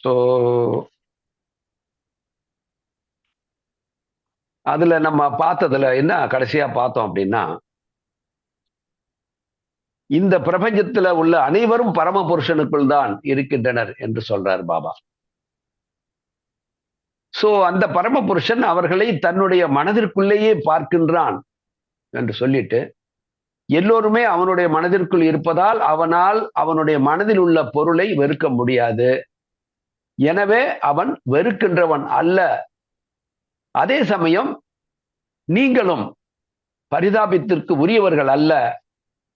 So அதுல நம்ம பார்த்ததுல என்ன கடைசியா பார்த்தோம் அப்படின்னா, இந்த பிரபஞ்சத்துல உள்ள அனைவரும் பரம புருஷனுக்குள் தான் இருக்கின்றனர் என்று சொல்றார் பாபா. சோ அந்த பரம புருஷன் அவர்களை தன்னுடைய மனதிற்குள்ளேயே பார்க்கின்றான் என்று சொல்லிட்டு, எல்லோருமே அவனுடைய மனதிற்குள் இருப்பதால் அவனால் அவனுடைய மனதில் உள்ள பொருளை வெறுக்க முடியாது. எனவே அவன் வெறுக்கின்றவன் அல்ல. அதே சமயம் நீங்களும் பரிதாபத்திற்கு உரியவர்கள் அல்ல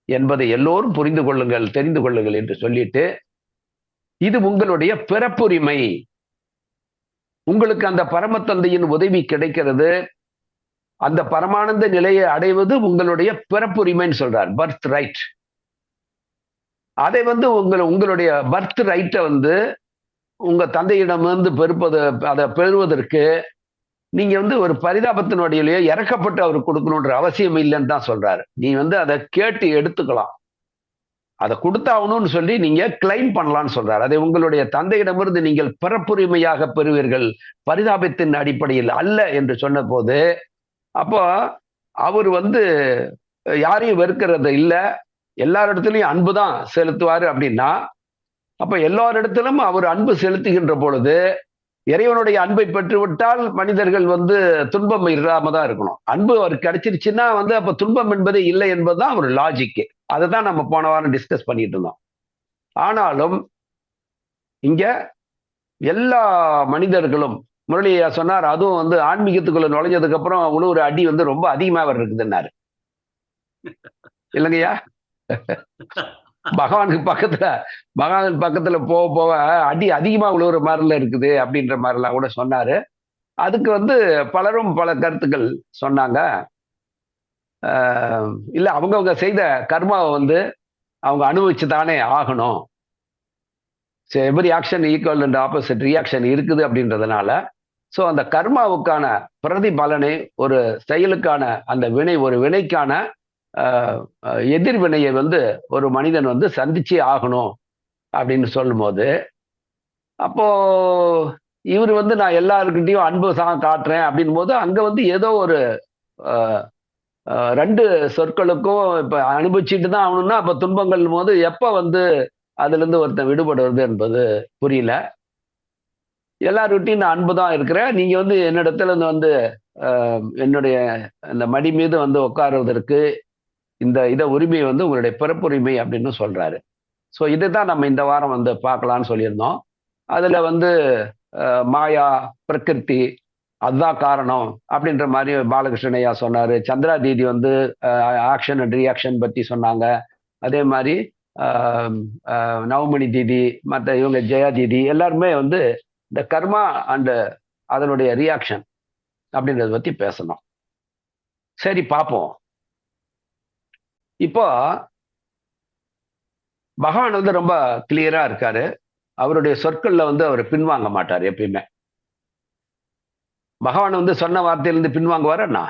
என்பதை எல்லோரும் புரிந்து கொள்ளுங்கள், தெரிந்து கொள்ளுங்கள் என்று சொல்லிட்டு, இது உங்களுடைய பிறப்புரிமை. உங்களுக்கு அந்த பரமத்தந்தையின் உதவி கிடைக்கிறது. அந்த பரமானந்த நிலையை அடைவது உங்களுடைய பிறப்புரிமைன்னு சொல்றார், பர்த் ரைட். அதை உங்களுடைய பர்த் ரைட்டை உங்க தந்தையிடமிருந்து அதை பெறுவதற்கு நீங்க ஒரு பரிதாபத்தின் வழியிலேயே இறக்கப்பட்டு அவருக்கு கொடுக்கணுன்ற அவசியம் இல்லைன்னு தான் சொல்றாரு. நீ அதை கேட்டு எடுத்துக்கலாம், அதை கொடுத்தாகணும்னு சொல்லி நீங்க கிளைம் பண்ணலாம்னு சொல்றாரு. அதை உங்களுடைய தந்தையிடமிருந்து நீங்கள் பிறப்புரிமையாக பெறுவீர்கள், பரிதாபத்தின் அடிப்படையில் அல்ல என்று சொன்ன போது, அப்போ அவர் யாரையும் வெறுக்கிறது இல்ல, எல்லாரிடத்திலையும் அன்பு தான் செலுத்துவாரு அப்படின்னா, அப்ப எல்லாரிடத்திலும் அவர் அன்பு செலுத்துகின்ற பொழுது இறைவனுடைய அன்பை பெற்றுவிட்டால் மனிதர்கள் துன்பம் இல்லாம தான் இருக்கணும். அன்பு அவருக்கு கிடைச்சிருச்சுன்னா அப்ப துன்பம் என்பதே இல்லை என்பதுதான் ஒரு லாஜிக். அதை தான் நம்ம போன வாரம் டிஸ்கஸ் பண்ணிட்டு இருந்தோம். ஆனாலும் இங்க எல்லா மனிதர்களும், முரளியா சொன்னார், அதுவும் ஆன்மீகத்துக்குள்ள நுழைஞ்சதுக்கு அப்புறம் ஒரு அடி ரொம்ப அதிகமாக இருக்குதுன்னாரு இல்லைங்கய்யா. பகவான் பக்கத்துல போக போக அடி அதிகமா உழுவுற மாதிரில இருக்குது அப்படின்ற மாதிரிலாம் கூட சொன்னாரு. அதுக்கு பலரும் பல கருத்துக்கள் சொன்னாங்க. இல்ல, அவங்கவுங்க செய்த கர்மாவை அவங்க அனுபவிச்சுதானே ஆகணும். Every action equal and opposite reaction இருக்குது அப்படின்றதுனால, ஸோ அந்த கர்மாவுக்கான பிரதிபலனை, ஒரு செயலுக்கான அந்த வினை, ஒரு வினைக்கான எதிர்வினையை ஒரு மனிதன் சந்திச்சே ஆகணும் அப்படின்னு சொல்லும் போது, அப்போ இவர் நான் எல்லாருக்கிட்டையும் அன்பு தான் காட்டுறேன் அப்படின் போது, அங்க ஏதோ ஒரு ரெண்டு சொற்களுக்கும் இப்ப அனுபவிச்சுட்டு தான் ஆகணும்னா, அப்ப துன்பங்கள் போது எப்ப அதுல இருந்து ஒருத்தன் விடுபடுறது என்பது புரியல. எல்லாருக்கிட்டையும் நான் அன்பு தான் இருக்கிறேன், நீங்க என்னிடத்துல என்னுடைய இந்த மடி மீது உட்காருவதற்கு இத உரிமை உங்களுடைய பிறப்புரிமை அப்படின்னு சொல்றாரு. ஸோ இதுதான் நம்ம இந்த வாரம் பார்க்கலான்னு சொல்லியிருந்தோம். அதுல மாயா, பிரகிருதி அதுதான் காரணம் அப்படின்ற மாதிரி பாலகிருஷ்ணன் ஐயா சொன்னாரு. சந்திரா தீதி ஆக்ஷன் அண்ட் ரியாக்ஷன் பத்தி சொன்னாங்க. அதே மாதிரி நவமணி தீதி, மற்ற இவங்க ஜெயா தீதி எல்லாருமே இந்த கர்மா அண்ட் அதனுடைய ரியாக்ஷன் அப்படின்றத பத்தி பேசணும். சரி, பார்ப்போம். இப்போ பகவான் ரொம்ப கிளியரா இருக்காரு. அவருடைய சொற்கள்ல அவர் பின்வாங்க மாட்டார் எப்பயுமே. பகவான் சொன்ன வார்த்தையிலிருந்து பின்வாங்குவாரா?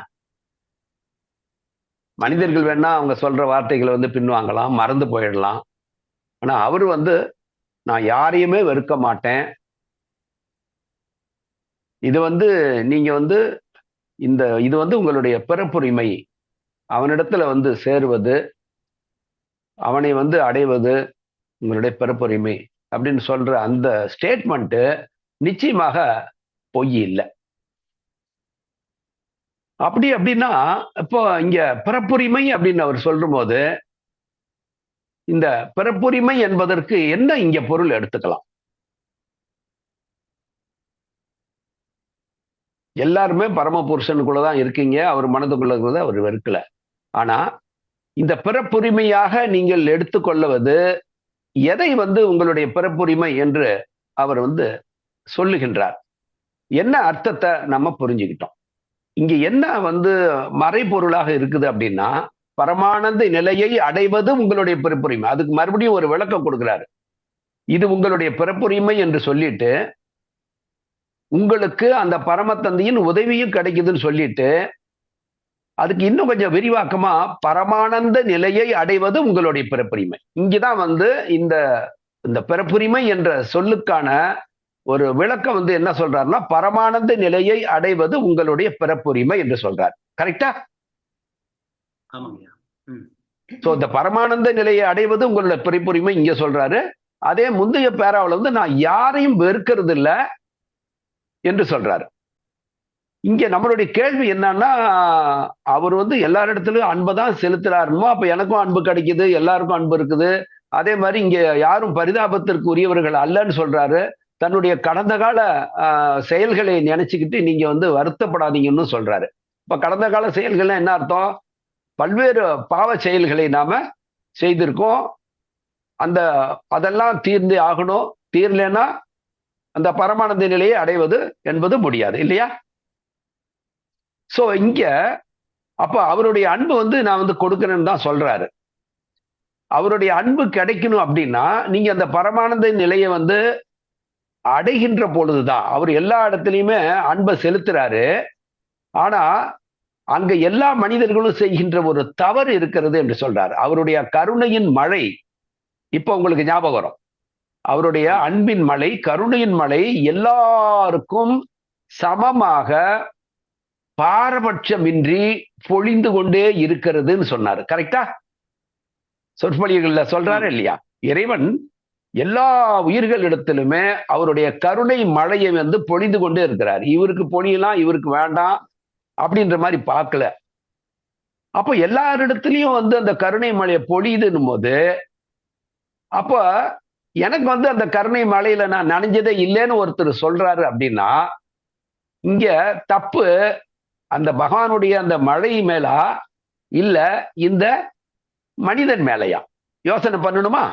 மனிதர்கள் வேணா அவங்க சொல்ற வார்த்தைகளை பின்வாங்கலாம், மறந்து போயிடலாம். ஆனா அவரு நான் யாரையுமே வெறுக்க மாட்டேன். இது நீங்க இது உங்களுடைய பிறப்புரிமை. அவனிடத்துல சேருவது, அவனை அடைவது உங்களுடைய பிறப்புரிமை அப்படின்னு சொல்ற அந்த ஸ்டேட்மெண்ட் நிச்சயமாக பொய் இல்லை. அப்படின்னா இப்போ இங்க பிறப்புரிமை அப்படின்னு அவர் சொல்லும் போது, இந்த பிறப்புரிமை என்பதற்கு என்ன இங்க பொருள் எடுத்துக்கலாம்? எல்லாருமே பரமபுருஷனுக்குள்ளதான் இருக்கீங்க, அவர் மனதுக்குள்ள இருக்கிறத அவர் வெறுக்கல. ஆனா இந்த பிறப்புரிமையாக நீங்கள் எடுத்துக்கொள்வது எதை உங்களுடைய பிறப்புரிமை என்று அவர் சொல்லுகின்றார். என்ன அர்த்தத்தை நம்ம புரிஞ்சுக்கிட்டோம்? இங்க என்ன மறைபொருளாக இருக்குது அப்படின்னா, பரமானந்த நிலையை அடைவது உங்களுடைய பிறப்புரிமை. அதுக்கு மறுபடியும் ஒரு விளக்கம் கொடுக்கிறாரு. இது உங்களுடைய பிறப்புரிமை என்று சொல்லிட்டு, உங்களுக்கு அந்த பரமத்தந்தையின் உதவியும் கிடைக்குதுன்னு சொல்லிட்டு, அதுக்கு இன்னும் கொஞ்சம் விரிவாக்கமா பரமானந்த நிலையை அடைவது உங்களுடைய பிறப்புரிமை. இங்கதான் இந்த பிறப்புரிமை என்ற சொல்லுக்கான ஒரு விளக்கம் வந்து என்ன சொல்றாருன்னா, பரமானந்த நிலையை அடைவது உங்களுடைய பிறப்புரிமை என்று சொல்றார். கரெக்டா? சோ இந்த பரமானந்த நிலையை அடைவது உங்களுடைய பிறப்புரிமை இங்க சொல்றாரு. அதே முந்தைய பேராவில் வந்து நான் யாரையும் வெறுக்கிறது இல்ல என்று சொல்றாரு. இங்க நம்மளுடைய கேள்வி என்னன்னா, அவர் வந்து எல்லாரிடத்திலும் அன்பை தான் செலுத்துறாருமோ, அப்ப எனக்கும் அன்பு கிடைக்குது, எல்லாருக்கும் அன்பு இருக்குது. அதே மாதிரி இங்க யாரும் பரிதாபத்திற்கு உரியவர்கள் அல்லன்னு சொல்றாரு. தன்னுடைய கடந்த கால செயல்களை நினைச்சுக்கிட்டு நீங்க வந்து வருத்தப்படாதீங்கன்னு சொல்றாரு. இப்ப கடந்த கால செயல்கள்னா என்ன அர்த்தம்? பல்வேறு பாவ செயல்களை நாம செய்திருக்கோம். அதெல்லாம் தீர்ந்து ஆகணும். தீரலைன்னா அந்த பரமானந்த நிலையை அடைவது என்பது முடியாது இல்லையா? சோ இங்க அப்ப அவருடைய அன்பு வந்து நான் வந்து கொடுக்கிறேன்னு தான் சொல்றாரு. அவருடைய அன்பு கிடைக்கணும் அப்படின்னா நீங்க அந்த பரமானந்த நிலையை வந்து அடைகின்ற பொழுதுதான் அவர் எல்லா இடத்துலயுமே அன்பை செலுத்துறாரு. ஆனா அங்க எல்லா மனிதர்களும் செய்கின்ற ஒரு தவறு இருக்கிறது என்று சொல்றாரு. அவருடைய கருணையின் மழை இப்ப உங்களுக்கு ஞாபகம் வரும். அவருடைய அன்பின் மழை, கருணையின் மழை எல்லாருக்கும் சமமாக பாரபட்சமின்றி பொழிந்து கொண்டே இருக்கிறதுன்னு சொன்னாரு. கரெக்டா? சொற்பொழிவுகள்ல சொல்றாரு இல்லையா? இறைவன் எல்லா உயிர்களிடத்திலுமே அவருடைய கருணை மழையை வந்து பொழிந்து கொண்டே இருக்கிறார். இவருக்கு பொழியலாம், இவருக்கு வேண்டாம் அப்படின்ற மாதிரி பார்க்கல. அப்போ எல்லாரிடத்திலையும் வந்து அந்த கருணை மழையை பொழியுதுன்னும் போது, அப்ப எனக்கு வந்து அந்த கருணை மழையில நான் நனைஞ்சதே இல்லைன்னு ஒருத்தர் சொல்றாரு அப்படின்னா, இங்க தப்பு அந்த பகவானுடைய அந்த மழை மேலா இல்ல இந்த மனிதன் மேலையா? யோசனை பண்ணணுமா?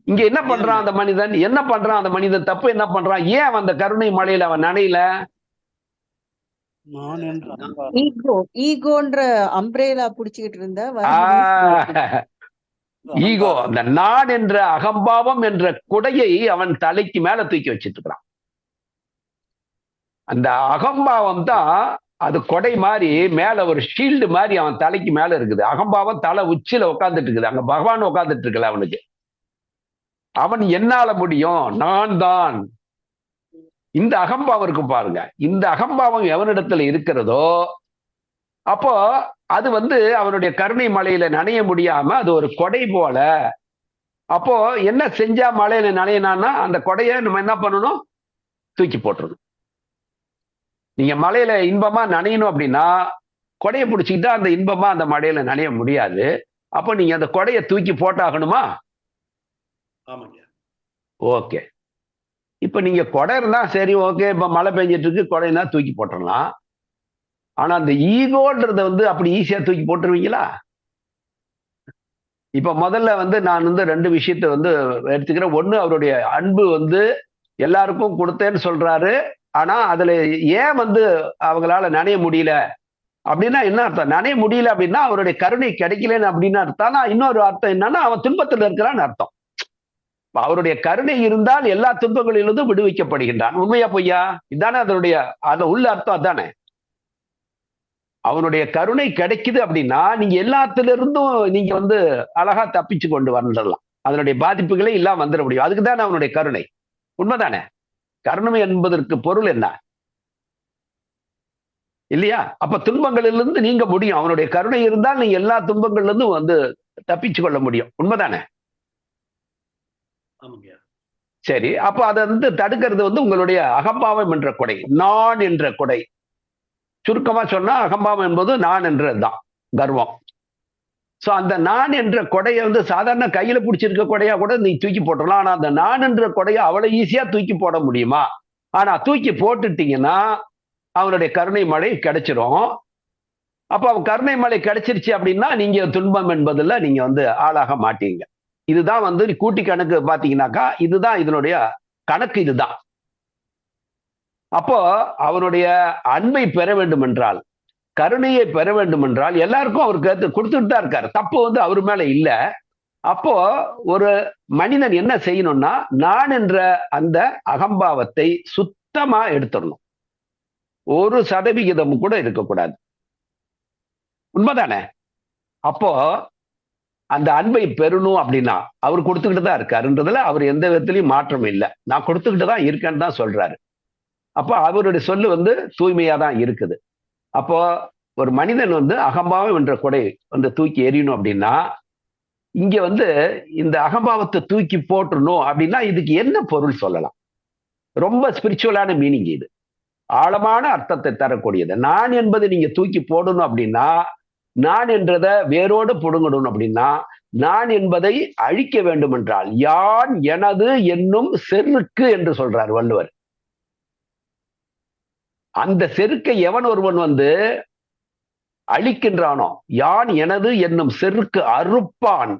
இங்க என்ன பண்றான் அந்த மனிதன்? என்ன பண்றான் அந்த மனிதன்? தப்பு என்ன பண்றான்? ஏன் அந்த கருணை மழையில அவன் நனையில? ஈகோன்ற அம்ப்ரேலா புடிச்சுக்கிட்டு இருந்த ஈகோ, அந்த நான் என்ற அகம்பாவம் என்ற குடையை அவன் தலைக்கு மேல தூக்கி வச்சிட்டு இருக்கிறான். அந்த அகம்பாவம் தான் அது கொடை மாதிரி மேல ஒரு ஷீல்டு மாதிரி அவன் தலைக்கு மேல இருக்குது. அகம்பாவம் தலை உச்சியில உட்கார்ந்துட்டு இருக்குது. அங்க பகவான் உட்கார்ந்துட்டு இருக்கல அவனுக்கு. அவன் என்னால முடியும், நான் தான். இந்த அகம்பாவம் இருக்கு பாருங்க. இந்த அகம்பாவம் எவனிடத்துல இருக்கிறதோ அப்போ அது வந்து அவனுடைய கருணை மலையில நனைய முடியாம அது ஒரு கொடை போல. அப்போ என்ன செஞ்சா மலையில நனையினான்னா அந்த கொடையை நம்ம என்ன பண்ணணும்? தூக்கி போட்டுறணும். நீங்க மலையில இன்பமா நனையணும் அப்படின்னா கொடையை பிடிச்சிக்கிட்டா அந்த இன்பமா அந்த மழையில நனைய முடியாது. அப்போ நீங்க அந்த கொடையை தூக்கி போட்டாகணுமா? ஓகே. இப்ப நீங்க கொடை இருந்தா சரி, ஓகே, இப்ப மழை பெஞ்சிட்டு இருக்கு, கொடைனா தூக்கி போட்டுடலாம். ஆனா அந்த ஈகோன்றத வந்து அப்படி ஈஸியா தூக்கி போட்டுருவீங்களா? இப்ப முதல்ல வந்து நான் வந்து 2 விஷயத்த வந்து எடுத்துக்கிறேன். ஒண்ணு, அவருடைய அன்பு வந்து எல்லாருக்கும் கொடுத்தேன்னு சொல்றாரு. ஆனா அதுல ஏன் வந்து அவங்களால நனைய முடியல அப்படின்னா என்ன அர்த்தம்? நனைய முடியல அப்படின்னா அவருடைய கருணை கிடைக்கலன்னு அப்படின்னு அர்த்தம். இன்னொரு அர்த்தம் என்னன்னா அவன் துன்பத்தில் இருக்கிறான்னு அர்த்தம். அவருடைய கருணை இருந்தால் எல்லா துன்பங்களிலிருந்தும் விடுவிக்கப்படுகின்றான். உண்மையா பொய்யா? இதானே அதனுடைய உள்ள அர்த்தம். அதானே அவனுடைய கருணை கிடைக்குது அப்படின்னா நீங்க எல்லாத்திலிருந்தும் நீங்க வந்து அழகா தப்பிச்சு கொண்டு வந்துடலாம். அதனுடைய பாதிப்புகளே இல்லாம வந்துட முடியும். அதுக்கு தானே அவனுடைய கருணை. உண்மைதானே? கருணை என்பதற்கு பொருள் என்ன இல்லையா? அப்ப துன்பங்களிலிருந்து நீங்க முடியும். அவனுடைய கருணை இருந்தால் நீங்க எல்லா துன்பங்கள்ல இருந்தும் வந்து தப்பிச்சு கொள்ள முடியும். உண்மைதானே? சரி, அப்ப அதை வந்து தடுக்கிறது வந்து உங்களுடைய அகம்பாவம் என்ற கொடை, நான் என்ற கொடை. சுருக்கமா சொன்னா அகம்பாவம் என்பது நான் என்றதுதான், கர்வம். சோ அந்த நான் என்ற கொடையை வந்து சாதாரண கையில பிடிச்சிருக்க கொடையா கூட நீ தூக்கி போட்டுடலாம். ஆனா அந்த நான் என்ற கொடையை அவ்வளவு ஈஸியா தூக்கி போட முடியுமா? ஆனா தூக்கி போட்டுட்டீங்கன்னா அவனுடைய கருணை மழை கிடைச்சிரும். அப்ப அவன் கருணை மழை கிடைச்சிருச்சு அப்படின்னா நீங்க துன்பம் என்பதுல நீங்க வந்து ஆளாக மாட்டீங்க. இதுதான் வந்து கூட்டி கணக்கு பாத்தீங்கன்னாக்கா இதுதான் இதனுடைய கணக்கு. இதுதான். அப்போ அவனுடைய அன்பை பெற வேண்டும் என்றால், கருணையை பெற வேண்டும் என்றால் எல்லாருக்கும் அவருக்கு கொடுத்துட்டு தான் இருக்காரு. தப்பு வந்து அவர் மேல இல்ல. அப்போ ஒரு மனிதன் என்ன செய்யணும்னா நான் என்ற அந்த அகம்பாவத்தை சுத்தமா எடுத்துடணும். 1% கூட இருக்கக்கூடாது. உண்மைதானே? அப்போ அந்த அன்பை பெறணும் அப்படின்னா அவர் கொடுத்துக்கிட்டு தான் இருக்காருன்றதுல அவர் எந்த விதத்திலையும் மாற்றம் இல்லை. நான் கொடுத்துக்கிட்டு தான் இருக்கேன்னு தான் சொல்றாரு. அப்போ அவருடைய சொல்லு வந்து தூய்மையா தான் இருக்குது. அப்போ ஒரு மனிதன் வந்து அகம்பாவம் என்ற கொடை வந்து தூக்கி எறியணும் அப்படின்னா, இங்க வந்து இந்த அகம்பாவத்தை தூக்கி போட்டுறணும் அப்படின்னா இதுக்கு என்ன பொருள் சொல்லலாம்? ரொம்ப ஸ்பிரிச்சுவலான மீனிங் இது. ஆழமான அர்த்தத்தை தரக்கூடியது. நான் என்பதை நீங்க தூக்கி போடணும் அப்படின்னா, நான் என்றத வேரோடு புடுங்கணும் அப்படின்னா, நான் என்பதை அழிக்க வேண்டும் என்றால், யான் எனது என்னும் செருக்கு என்று சொல்றார் வள்ளுவர். அந்த செருக்கை எவன் ஒருவன் வந்து அழிக்கின்றானோ, யான் எனது என்னும் செருக்கு அறுப்பான்.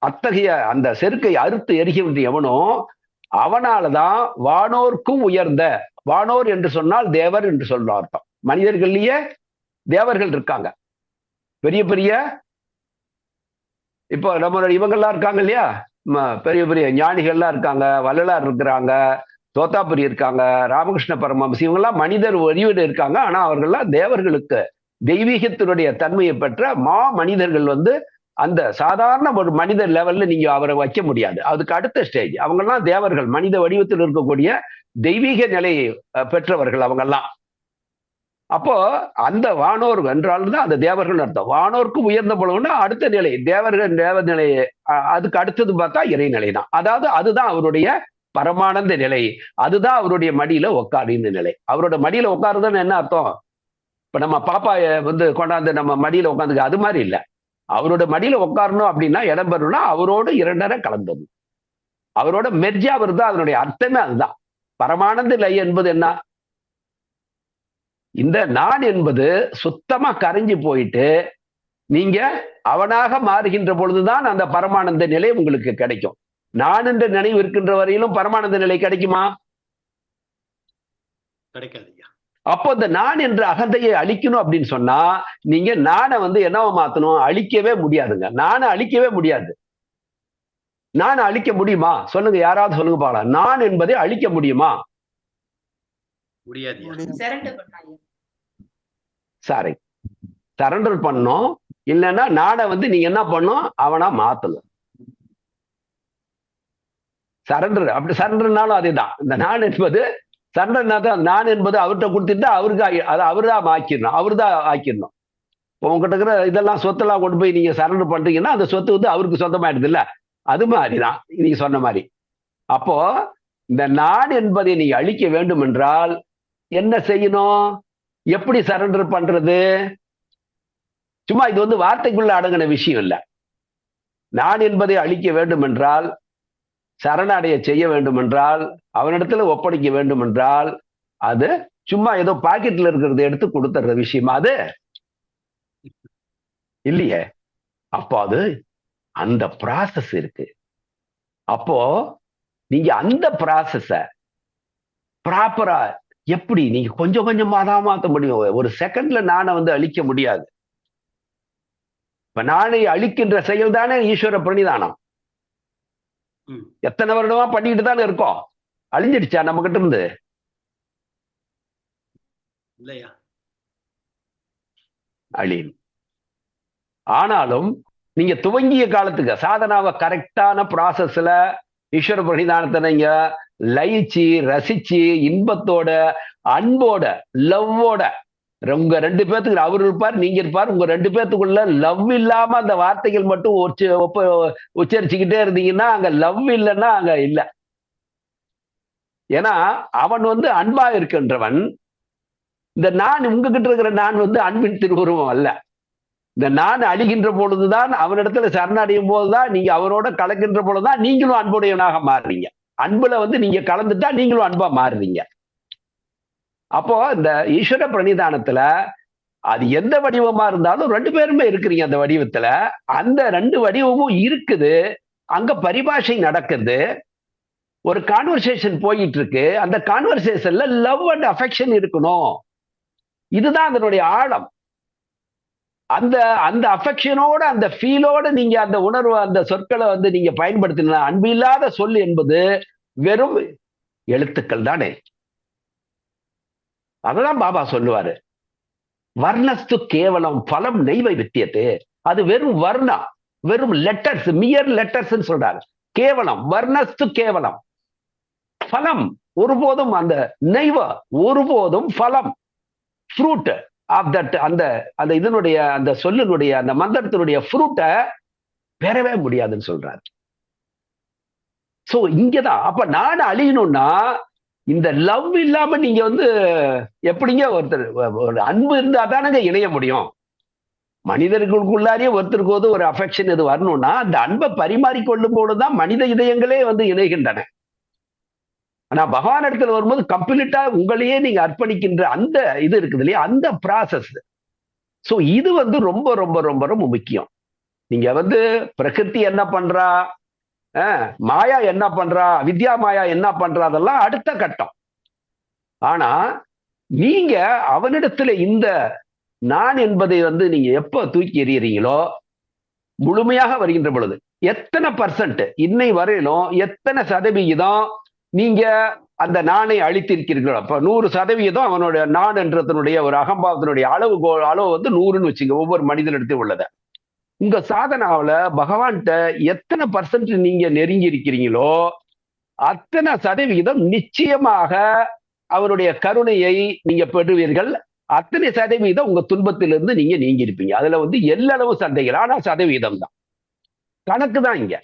அத்தகைய அந்த செருக்கை அறுத்து எரிகின்ற எவனோ அவனாலதான் வானோர்க்கும் உயர்ந்த, வானோர் என்று சொன்னால் தேவர் என்று சொல்ற அர்த்தம். மனிதர்கள்லயே தேவர்கள் இருக்காங்க. பெரிய பெரிய இப்போ நம்மளோட இவங்கெல்லாம் இருக்காங்க இல்லையா, பெரிய பெரிய ஞானிகள்லாம் இருக்காங்க, வள்ளலார் இருக்கிறாங்க, தோத்தாபுரி இருக்காங்க, ராமகிருஷ்ண பரமஹம்சர், இவங்கெல்லாம் மனிதர் வடிவில் இருக்காங்க. ஆனா அவர்கள்லாம் தேவர்களுக்கு தெய்வீகத்தினுடைய தன்மையை பெற்ற மனிதர்கள் வந்து அந்த சாதாரண ஒரு மனிதர் லெவல்ல நீங்க அவரை வைக்க முடியாது. அதுக்கு அடுத்த ஸ்டேஜ். அவங்கெல்லாம் தேவர்கள், மனித வடிவத்தில் இருக்கக்கூடிய தெய்வீக நிலையை பெற்றவர்கள் அவங்கெல்லாம். அப்போ அந்த வானோர் என்றால்தான் அந்த தேவர்கள் அர்த்தம். வானோருக்கு உயர்ந்த பொழுதுன்னா அடுத்த நிலை தேவர்கள், தேவ நிலையை அதுக்கு அடுத்தது பார்த்தா இறைநிலை தான். அதாவது அதுதான் அவருடைய பரமானந்த நிலை. அதுதான் அவருடைய மடியில உட்காருந்த நிலை. அவரோட மடியில உட்காருதுன்னு என்ன அர்த்தம்? இப்ப நம்ம பாப்பா வந்து கொண்டாந்து நம்ம மடியில உட்காந்துக்க அது மாதிரி இல்லை. அவரோட மடியில உட்காரணும் அப்படின்னா இடம் பெறணும்னா அவரோட இரண்டரை கலந்தது, அவரோட மெர்ஜா வருது. அதனுடைய அர்த்தமே அதுதான். பரமானந்த நிலை என்பது என்ன? இந்த நான் என்பது சுத்தமா கரைஞ்சு போயிட்டு நீங்க அவனாக மாறுகின்ற பொழுதுதான் அந்த பரமானந்த நிலை உங்களுக்கு கிடைக்கும். நான் என்ற நினைவு இருக்கின்ற வரையிலும் பரமானந்த நிலை கிடைக்குமா? கிடைக்காது. அப்போ இந்த நான் என்ற அகந்தையை அழிக்கணும் அப்படின்னு சொன்னா நீங்க நானை வந்து என்னவா மாத்தணும்? அழிக்கவே முடியாதுங்க. நானை அழிக்கவே முடியாது. நான் அழிக்க முடியுமா? சொல்லுங்க, யாராவது சொல்லுங்க பாக்கலாம். நான் என்பதை அழிக்க முடியுமா? முடியாது. சரி, சரண்டர் பண்ணும். இல்லைன்னா நானை வந்து நீங்க என்ன பண்ணும்? அவனா மாத்தணும். சரண்டர், அப்படி சரண்டர்னாலும் அதேதான். இந்த நான் என்பது சரண்டர், நான் என்பது அவர்கிட்ட கொடுத்துட்டு அவருக்கு அவர்தான் ஆக்கிடணும், அவர்தான் ஆக்கிடணும். உங்ககிட்ட இருக்கிற இதெல்லாம் சொத்தெல்லாம் கொண்டு போய் நீங்க சரண்டர் பண்றீங்கன்னா அந்த சொத்து வந்து அவருக்கு சொந்தமாயிடுது இல்ல? அது மாதிரிதான் நீங்க சொன்ன மாதிரி. அப்போ இந்த நான் என்பதை நீங்க அழிக்க வேண்டும் என்றால் என்ன செய்யணும்? எப்படி சரண்டர் பண்றது? சும்மா இது வந்து வார்த்தைக்குள்ள அடங்கின விஷயம் இல்ல. நான் என்பதை அழிக்க வேண்டும் என்றால், சரணடைய செய்ய வேண்டும் என்றால், அவனிடத்துல ஒப்படைக்க வேண்டும் என்றால், அது சும்மா ஏதோ பாக்கெட்ல இருக்கிறத எடுத்து கொடுத்துற விஷயமா அது இல்லையே. அப்போ அது அந்த ப்ராசஸ் இருக்கு. அப்போ நீங்க அந்த ப்ராசஸ ப்ராப்பரா எப்படி நீங்க கொஞ்சம் கொஞ்சமா தான் மாத்த முடியும். ஒரு செகண்ட்ல நானை வந்து அழிக்க முடியாது. இப்ப நானை அழிக்கின்ற செயல் தானே ஈஸ்வர பிரணிதானம். எத்தனை வருடமா பண்ணிட்டு தானே இருக்கோம். அழிஞ்சிடுச்சா நம்ம கிட்ட இருந்து? அழியும். ஆனாலும் நீங்க துவங்கிய காலத்துக்கு சாதனாவை கரெக்டான ப்ராசஸ்ல ஈஸ்வர பிரணிதானத்தை நீங்க லயிச்சு ரசிச்சு இன்பத்தோட அன்போட லவ்வோட உங்க ரெண்டு பேர்த்துக்கு அவர் இருப்பார், நீங்க இருப்பார், உங்க ரெண்டு பேர்த்துக்குள்ள லவ் இல்லாம அந்த வார்த்தைகள் மட்டும் உச்சரிச்சுக்கிட்டே இருந்தீங்கன்னா அங்க லவ் இல்லைன்னா அங்க இல்ல. ஏன்னா அவன் வந்து அன்பா இருக்கின்றவன். இந்த நான் உங்ககிட்ட இருக்கிற நான் வந்து அன்பின் திருவுருவம் அல்ல. இந்த நான் அழிகின்ற பொழுதுதான் அவனிடத்துல சரணடையும் போதுதான் நீங்க அவரோட கலக்கின்ற பொழுதுதான் நீங்களும் அன்புடையவனாக மாறுறீங்க. அன்புல வந்து நீங்க கலந்துட்டா நீங்களும் அன்பா மாறுறீங்க. அப்போ இந்த ஈஸ்வர பிரணிதானத்துல அது எந்த வடிவமா இருந்தாலும் ரெண்டு பேருமே இருக்கிறீங்க அந்த வடிவத்துல. அந்த ரெண்டு வடிவமும் இருக்குது. அங்க பரிபாஷை நடக்குது. ஒரு கான்வர்சேஷன் போயிட்டு இருக்கு. அந்த கான்வர்சேஷன்ல லவ் அண்ட் அஃபெக்ஷன் இருக்கணும். இதுதான் அதனுடைய ஆழம். அந்த அந்த அஃபெக்ஷனோட அந்த ஃபீலோட நீங்க அந்த உணர்வு அந்த சொற்களை வந்து நீங்க பயன்படுத்தினா அன்பு இல்லாத சொல் என்பது வெறும் எழுத்துக்கள் தானே. அததான் பாபா சொல்லுவாரு, வர்ணஸ்து கேவலம் பலம் நெய்வை வித்தியது. அது வெறும் வர்ணம். வெறும் லெட்டர்ஸ், மியர் லெட்டர்ஸ் சொல்றாரு. கேவலம், வர்ணஸ்து கேவலம். பலம் ஒருபோதும் அந்த நெய்வர் ஒருபோதும் பலம், ஃப்ரூட் ஆஃப் தட், அந்த அந்த இதனுடைய அந்த சொல்லினுடைய அந்த மந்திரத்தினுடைய ஃப்ரூட்டை பெறவே முடியாதுன்னு சொல்றாரு. சோ இங்கதான் அப்ப நான் அழியணும்னா இந்த லவ் இல்லாம நீங்க வந்து எப்படிங்க ஒருத்தர் அன்பு இருந்தா தானங்க இணைய முடியும். மனிதர்களுக்குள்ளாரே ஒருத்தருக்கு ஒரு அஃபெக்ஷன் இது வரணும்னா அந்த அன்பை பரிமாறிக்கொள்ளும் போதுதான் மனித இதயங்களே வந்து இணைகின்றன. ஆனா பகவான் இடத்துல வரும்போது கம்ப்ளீட்டா உங்களையே நீங்க அர்ப்பணிக்கின்ற அந்த இது இருக்குது இல்லையா, அந்த ப்ராசஸ். சோ இது வந்து ரொம்ப ரொம்ப ரொம்ப ரொம்ப முக்கியம். நீங்க வந்து பிரகிருதி என்ன பண்றா, மாயா என்ன பண்றா, வித்யா மாயா என்ன பண்றா, அதெல்லாம் அடுத்த கட்டம். ஆனா நீங்க அவனிடத்துல இந்த நான் என்பதை வந்து நீங்க எப்ப தூக்கி எறியறீங்களோ முழுமையாக வருகின்ற பொழுது எத்தனை பர்சன்ட் இன்னை வரையிலும் எத்தனை சதவிகிதம் நீங்க அந்த நானை அழித்திருக்கிறீர்களோ, அப்ப 100% அவனுடைய நான் என்றதனுடைய ஒரு அகம்பாவத்தினுடைய அளவு வந்து 100ன்னு வச்சுங்க, ஒவ்வொரு மனிதனிடத்தையும் உள்ளத. உங்க சாதனாவில பகவான்கிட்ட எத்தனை பர்சன்ட் நீங்க நெருங்கி இருக்கிறீங்களோ அத்தனை சதவிகிதம் நிச்சயமாக அவருடைய கருணையை நீங்க பெறுவீர்கள். அத்தனை சதவீதம் உங்க துன்பத்திலிருந்து நீங்க நீங்கி இருப்பீங்க. அதுல வந்து எல்லளவு சந்தேகம், ஆனா சதவீதம் தான், கணக்கு தான் இங்க.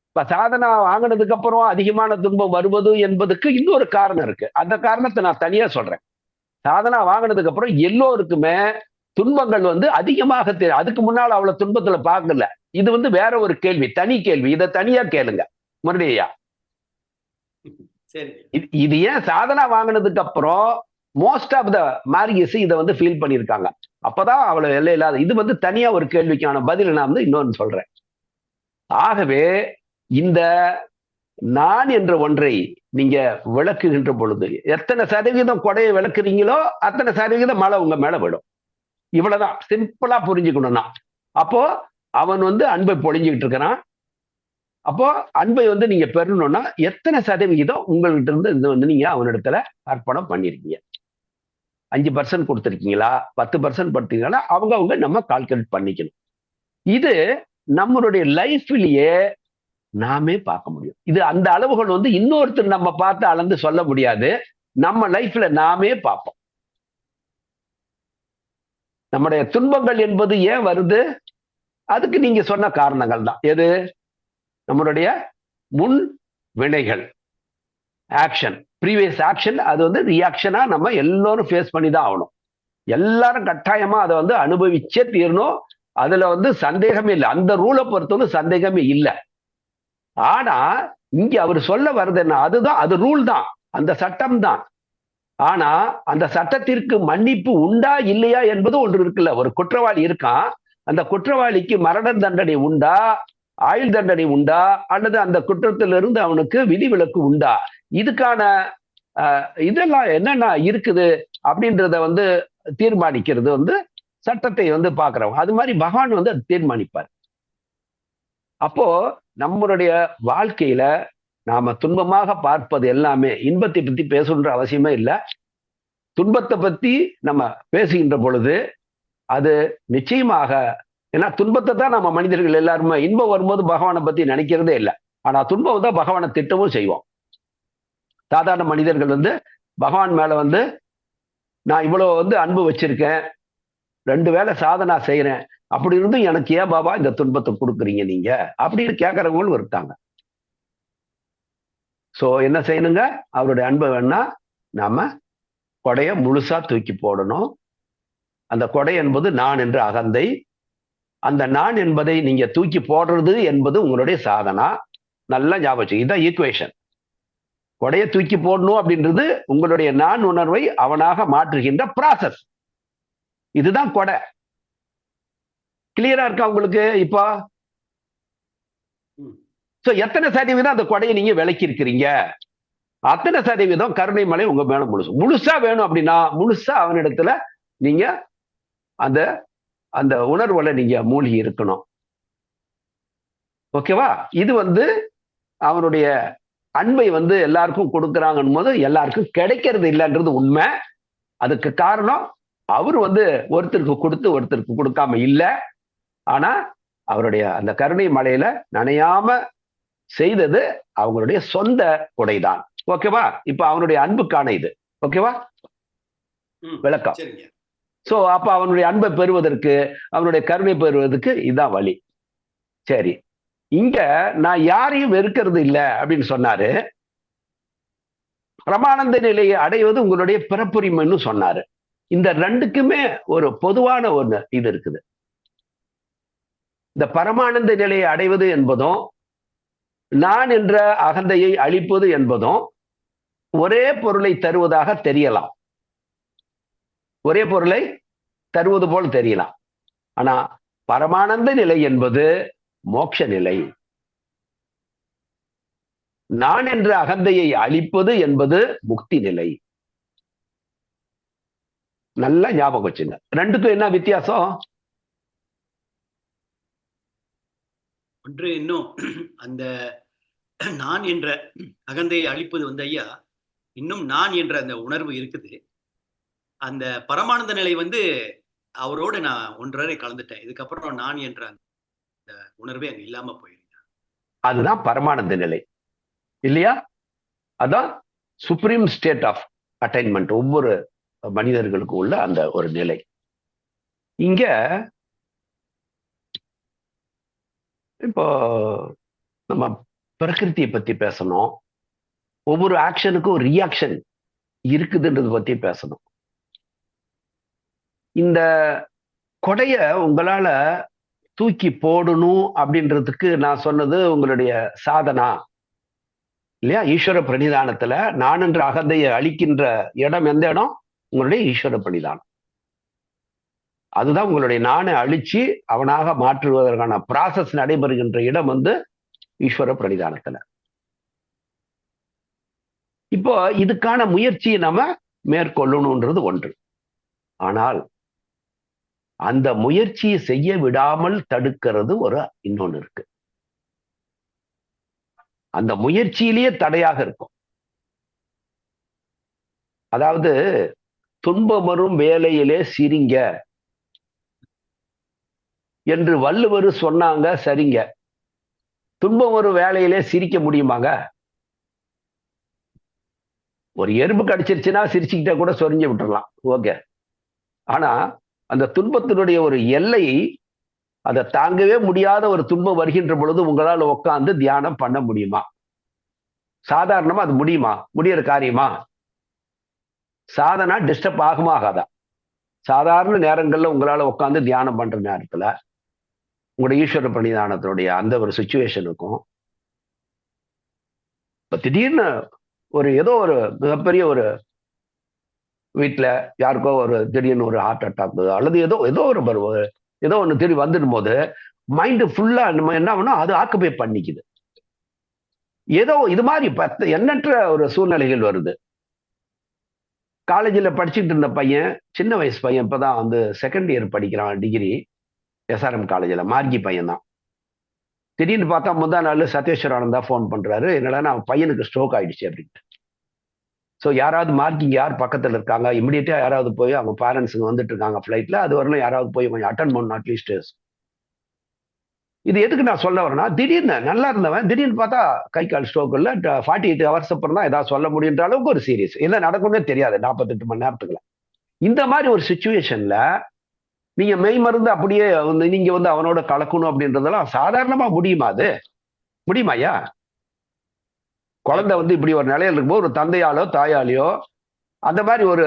இப்ப சாதனா வாங்கினதுக்கு அப்புறம் அதிகமான துன்பம் வருவது என்பதுக்கு இன்னொரு காரணம் இருக்கு. அந்த காரணத்தை நான் தனியா சொல்றேன். சாதனா வாங்கினதுக்கு அப்புறம் எல்லோருக்குமே துன்பங்கள் வந்து அதிகமாக தெரியும். அதுக்கு முன்னால் அவ்வளவு துன்பத்துல பார்க்கல. இது வந்து வேற ஒரு கேள்வி, தனி கேள்வி. இதை தனியா கேளுங்க முரளியா. இது ஏன் சாதனா வாங்கினதுக்கு அப்புறம் மோஸ்ட் ஆஃப் த மார்கிஸ் இதை வந்து ஃபீல் பண்ணியிருக்காங்க, அப்பதான் அவ்வளவு எல்லை இல்லாத. இது வந்து தனியா ஒரு கேள்விக்கான பதில் நான் வந்து இன்னொன்னு சொல்றேன். ஆகவே இந்த நான் என்ற ஒன்றை நீங்க விளக்குகின்ற பொழுது எத்தனை சதவீதம் கொடையை விளக்குறீங்களோ அத்தனை சதவீதம் மழை உங்க மேல விடும். இவ்வளவுதான், சிம்பிளா புரிஞ்சுக்கணும்னா. அப்போ அவன் வந்து அன்பை பொழிஞ்சுக்கிட்டு இருக்கிறான். அப்போ அன்பை வந்து நீங்க பெறணும்னா எத்தனை சதவிகிதம் உங்கள்கிட்ட இருந்து இது வந்து நீங்க அவனிடத்துல அர்ப்பணம் பண்ணிருக்கீங்க. 5% கொடுத்துருக்கீங்களா, 10% படுத்தீங்களா, அவங்க நம்ம கால்குலேட் பண்ணிக்கணும். இது நம்மளுடைய லைஃப்லயே நாமே பார்க்க முடியும். இது அந்த அளவுகள் வந்து இன்னொருத்தர் நம்ம பார்த்து அளந்து சொல்ல முடியாது. நம்ம லைஃப்ல நாமே பார்ப்போம். நம்முடைய துன்பங்கள் என்பது ஏன் வருது, அதுக்கு நீங்க சொன்ன காரணங்கள் தான். எது, நம்மளுடைய முன் வினைகள், ஆக்ஷன், ப்ரீவியஸ் ஆக்ஷன். அது வந்து ரியாக்ஷனா நம்ம எல்லாரும் ஃபேஸ் பண்ணி தான் ஆகணும். எல்லாரும் கட்டாயமா அதை வந்து அனுபவிச்சே தீரணும். அதுல வந்து சந்தேகமே இல்லை. அந்த ரூலை பொறுத்தவரை சந்தேகமே இல்லை. ஆனா இங்க அவர் சொல்ல வருது என்ன, அதுதான், அது ரூல் தான், அந்த சட்டம் தான். ஆனா அந்த சட்டத்திற்கு மன்னிப்பு உண்டா இல்லையா என்பது ஒன்று இருக்குல்ல. ஒரு குற்றவாளி இருக்கான், அந்த குற்றவாளிக்கு மரண தண்டனை உண்டா, ஆயுள் தண்டனை உண்டா, அல்லது அந்த குற்றத்திலிருந்து அவனுக்கு விதிவிலக்கு உண்டா, இதுக்கான இதெல்லாம் என்னென்ன இருக்குது அப்படின்றத வந்து தீர்மானிக்கிறது வந்து சட்டத்தை வந்து பாக்குறவங்க. அது மாதிரி பகவான் வந்து அது தீர்மானிப்பார். அப்போ நம்மளுடைய வாழ்க்கையில நாம துன்பமாக பார்ப்பது எல்லாமே, இன்பத்தை பத்தி பேசணுன்ற அவசியமே இல்லை. துன்பத்தை பத்தி நம்ம பேசுகின்ற பொழுது அது நிச்சயமாக, ஏன்னா துன்பத்தை தான் நம்ம மனிதர்கள் எல்லாருமே, இன்பம் வரும்போது பகவானை பத்தி நினைக்கிறதே இல்லை. ஆனா துன்பம் தான் பகவானை திட்டமும் செய்வோம். சாதாரண மனிதர்கள் வந்து பகவான் மேல வந்து நான் இவ்வளவு வந்து அன்பு வச்சிருக்கேன், 2 வேளை சாதனா செய்யறேன், அப்படி இருந்தும் எனக்கு ஏன் பாபா இந்த துன்பத்தை கொடுக்குறீங்க நீங்க அப்படின்னு கேட்கறவங்களும் இருக்காங்க. சோ என்ன செய்யணுங்க, அவருடைய அன்பை வேணா நாம கொடைய முழுசா தூக்கி போடணும். அந்த கொடை என்பது நான் என்ற அகந்தை. அந்த நான் என்பதை நீங்க தூக்கி போடுறது என்பது உங்களுடைய சாதனா. நல்லா ஞாபகம், இதுதான் ஈக்குவேஷன். கொடையை தூக்கி போடணும் அப்படின்றது உங்களுடைய நான் உணர்வை அவனாக மாற்றுகின்ற ப்ராசஸ். இதுதான் கொடை. கிளியரா இருக்கா உங்களுக்கு இப்போ? எத்தனை சதவீதம் அந்த கொடையை நீங்க விலக்கி இருக்கிறீங்க, அத்தனை சதவீதம் கருணை மலை உங்க மேல முழுசா வேணும். அப்படின்னா முழுசா அவனிடத்துல நீங்க அந்த அந்த உணர்வுல நீங்க மூழ்கி இருக்கணும். ஓகேவா? இது வந்து அவனுடைய அன்பை வந்து எல்லாருக்கும் கொடுக்குறாங்கன்னு போது எல்லாருக்கும் கிடைக்கிறது இல்லைன்றது உண்மை. அதுக்கு காரணம் அவர் வந்து ஒருத்தருக்கு கொடுத்து ஒருத்தருக்கு கொடுக்காம இல்லை. ஆனா அவருடைய அந்த கருணை மழையில நனையாம செய்தது அவங்களுடைய சொந்த உடைதான். ஓகேவா? இப்ப அவனுடைய அன்புக்கான இது. ஓகேவா? விளக்கம். சோ அப்ப அவனுடைய அன்பை பெறுவதற்கு, அவனுடைய கருணை பெறுவதற்கு இதுதான் வழி. சரி, இங்க நான் யாரையும் வெறுக்கிறது இல்லை அப்படின்னு சொன்னாரு. பரமானந்த நிலையை அடைவது உங்களுடைய பிறப்புரிமைன்னு சொன்னாரு. இந்த ரெண்டுக்குமே ஒரு பொதுவான ஒண்ணு இது இருக்குது. இந்த பரமானந்த நிலையை அடைவது என்பதும் நான் என்ற அகந்தையை அழிப்பது என்பதும் ஒரே பொருளை தருவதாக தெரியலாம், ஒரே பொருளை தருவது போல் தெரியலாம். ஆனா பரமானந்த நிலை என்பது மோட்ச நிலை. நான் என்ற அகந்தையை அழிப்பது என்பது முக்தி நிலை. நல்ல ஞாபகம் வச்சுங்க. ரெண்டுக்கும் என்ன வித்தியாசம்? ஒன்று, இன்னும் அந்த நான் என்ற அகந்தையை அழிப்பது வந்து ஐயா, இன்னும் நான் என்ற அந்த உணர்வு இருக்குது. அந்த பரமானந்த நிலை வந்து அவரோடு நான் ஒன்றரை கலந்துட்டேன். இதுக்கப்புறம் நான் என்ற அந்த உணர்வே அங்க இல்லாம போயிருங்க. அதுதான் பரமானந்த நிலை இல்லையா? அதான் சுப்ரீம் ஸ்டேட் ஆஃப் அட்டைன்மெண்ட், ஒவ்வொரு மனிதர்களுக்கும் உள்ள அந்த ஒரு நிலை. இங்க இப்போ நம்ம பிரகிருதியை பத்தி பேசணும், ஒவ்வொரு ஆக்ஷனுக்கும் ஒரு ரியாக்ஷன் இருக்குதுன்றது பத்தி பேசணும். இந்த கொடைய உங்களால தூக்கி போடணும் அப்படின்றதுக்கு நான் சொன்னது உங்களுடைய சாதனா இல்லையா? ஈஸ்வர பிரணிதானத்துல நான் என்ற அகந்தையை அழிக்கின்ற இடம் எந்த இடம்? உங்களுடைய ஈஸ்வர பிரணிதானம். அதுதான் உங்களுடைய நானை அழிச்சு அவனாக மாற்றுவதற்கான ப்ராசஸ் நடைபெறுகின்ற இடம் வந்து ஈஸ்வர பிரணிதானத்துல. இப்போ இதுக்கான முயற்சியை நம்ம மேற்கொள்ளணும்ன்றது ஒன்று. ஆனால் அந்த முயற்சியை செய்ய விடாமல் தடுக்கிறது ஒரு இன்னொன்னு இருக்கு. அந்த முயற்சியிலேயே தடையாக இருக்கும். அதாவது துன்பம் வரும் வேலையிலே சிரிங்க என்று வள்ளுவர் சொன்னாங்க. சரிங்க, துன்பம் வரும் வேலையிலே சிரிக்க முடியுமாங்க? ஒரு எறும்பு கடிச்சிருச்சுன்னா சிரிச்சுக்கிட்ட கூட சொரிஞ்சு விட்டுறலாம், ஓகே. ஆனா அந்த துன்பத்தினுடைய ஒரு எல்லையை, அதை தாங்கவே முடியாத ஒரு துன்பம் வருகின்ற பொழுது உங்களால் உட்கார்ந்து தியானம் பண்ண முடியுமா? சாதாரணமா அது முடியுமா? முடியற காரியமா? சாதனா டிஸ்டர்ப் ஆகுமா ஆகாதா? சாதாரண நேரங்கள்ல உங்களால உட்கார்ந்து தியானம் பண்ற நேரத்துல உங்களுடைய ஈஸ்வர பிரணிதானத்தினுடைய அந்த ஒரு சுச்சுவேஷனுக்கும் இப்ப திடீர்னு ஒரு ஏதோ ஒரு மிகப்பெரிய ஒரு வீட்டுல யாருக்கோ ஒரு திடீர்னு ஒரு ஹார்ட் அட்டாக் அல்லது ஏதோ ஏதோ ஒண்ணு திடீர் வந்துடும் போது மைண்ட் ஃபுல்லா நம்ம என்ன பண்ணோம், அது ஆக்குபை பண்ணிக்குது. ஏதோ இது மாதிரி எண்ணற்ற ஒரு சூழ்நிலைகள் வருது. காலேஜில் படிச்சுட்டு இருந்த பையன், சின்ன வயசு பையன், இப்பதான் வந்து செகண்ட் இயர் படிக்கிறான், டிகிரி, எஸ்ஆர்எம் காலேஜில், மார்கி பையன் தான். திடீர்னு பார்த்தா முந்தா நாள் சத்யேஸ்வரானந்தா ஃபோன் பண்றாரு, என்னடா அவன் பையனுக்கு ஸ்ட்ரோக் ஆயிடுச்சு அப்படின்ட்டு. ஸோ யாராவது மார்க்கிங் யார் பக்கத்தில் இருக்காங்க, இமிடியேட்டா யாராவது போய் அவங்க பேரண்ட்ஸுங்க வந்துட்டு இருக்காங்க ஃப்ளைட்ல, அது வரலாம் யாராவது போய் கொஞ்சம் அட்டன் பண்ணணும் அட்லீஸ்ட். இது எதுக்கு நான் சொல்ல வரேன்னா, திடீர்னு நல்லா இருந்தவன் திடீர்னு பார்த்தா கை கால் ஸ்ட்ரோக் இல்லை, 48 ஹவர்ஸ் அப்புறம் தான் ஏதாவது சொல்ல முடியுன்ற அளவுக்கு ஒரு சீரியஸ், என்ன நடக்கும்னே தெரியாது 48 மணி நேரத்துக்குள்ள. இந்த மாதிரி ஒரு சுச்சுவேஷன்ல நீங்க மெய் மருந்து அப்படியே வந்து நீங்க வந்து அவனோட கலக்கணும் அப்படின்றதெல்லாம் சாதாரணமா முடியுமா? அது முடியுமாயா? குழந்தை வந்து இப்படி ஒரு நிலையில இருக்கும்போது ஒரு தந்தையாலோ தாயாலேயோ அந்த மாதிரி ஒரு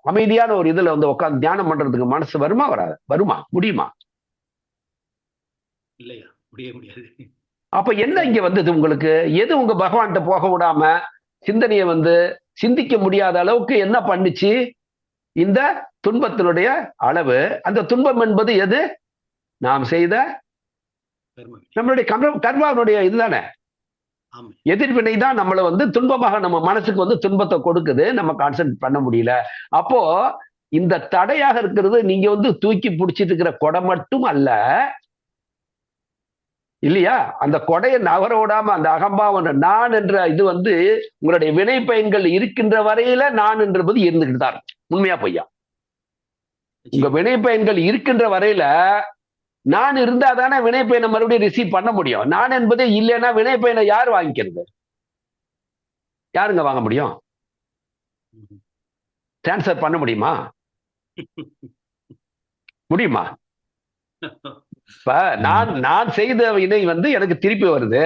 அமைதியான ஒரு இதுல வந்து உட்காந்து தியானம் பண்றதுக்கு மனசு வருமா வராது? வருமா? முடியுமா? இல்லையா, முடிய முடியாது. அப்ப என்ன இங்க வந்தது உங்களுக்கு? எது உங்க பகவான்கிட்ட போக விடாம சிந்தனையை வந்து சிந்திக்க முடியாத அளவுக்கு என்ன பண்ணுச்சு? இந்த துன்பத்தினுடைய அளவு. அந்த துன்பம் என்பது எது? நாம் செய்த நம்மளுடைய கர்மாவுடைய இதுதானே. எதிர்வினை தான் நம்மளை வந்து துன்பமாக நம்ம மனசுக்கு வந்து துன்பத்தை கொடுக்குது, நம்ம கான்சென்ட்ரேட் பண்ண முடியல. அப்போ இந்த தடையாக இருக்கிறது நீங்க வந்து தூக்கி பிடிச்சிட்டு இருக்கிற கொடை மட்டும் அல்ல இல்லையா? அந்த கொடையை நகர விடாம அந்த அகம்பாவம் நான் என்ற இது வந்து உங்களுடைய வினை பயன்கள் இருக்கின்ற வரையில நான் என்றது இருந்துகிட்டு தான். உண்மையா பொய்யா? உங்க வினை பயன்கள் இருக்கின்ற வரையில நான் இருந்தா தானே வினைப்பயனை மறுபடியும் ரிசீவ் பண்ண முடியும். நான் என்பதே இல்லைன்னா வினைப்பயனை யார் வாங்கிக்கிறது? யாருங்க வாங்க முடியும்? டிரான்ஸ்ஃபர் பண்ண முடியுமா? முடியுமா? இப்ப நான் செய்த வினை வந்து எனக்கு திருப்பி வருது.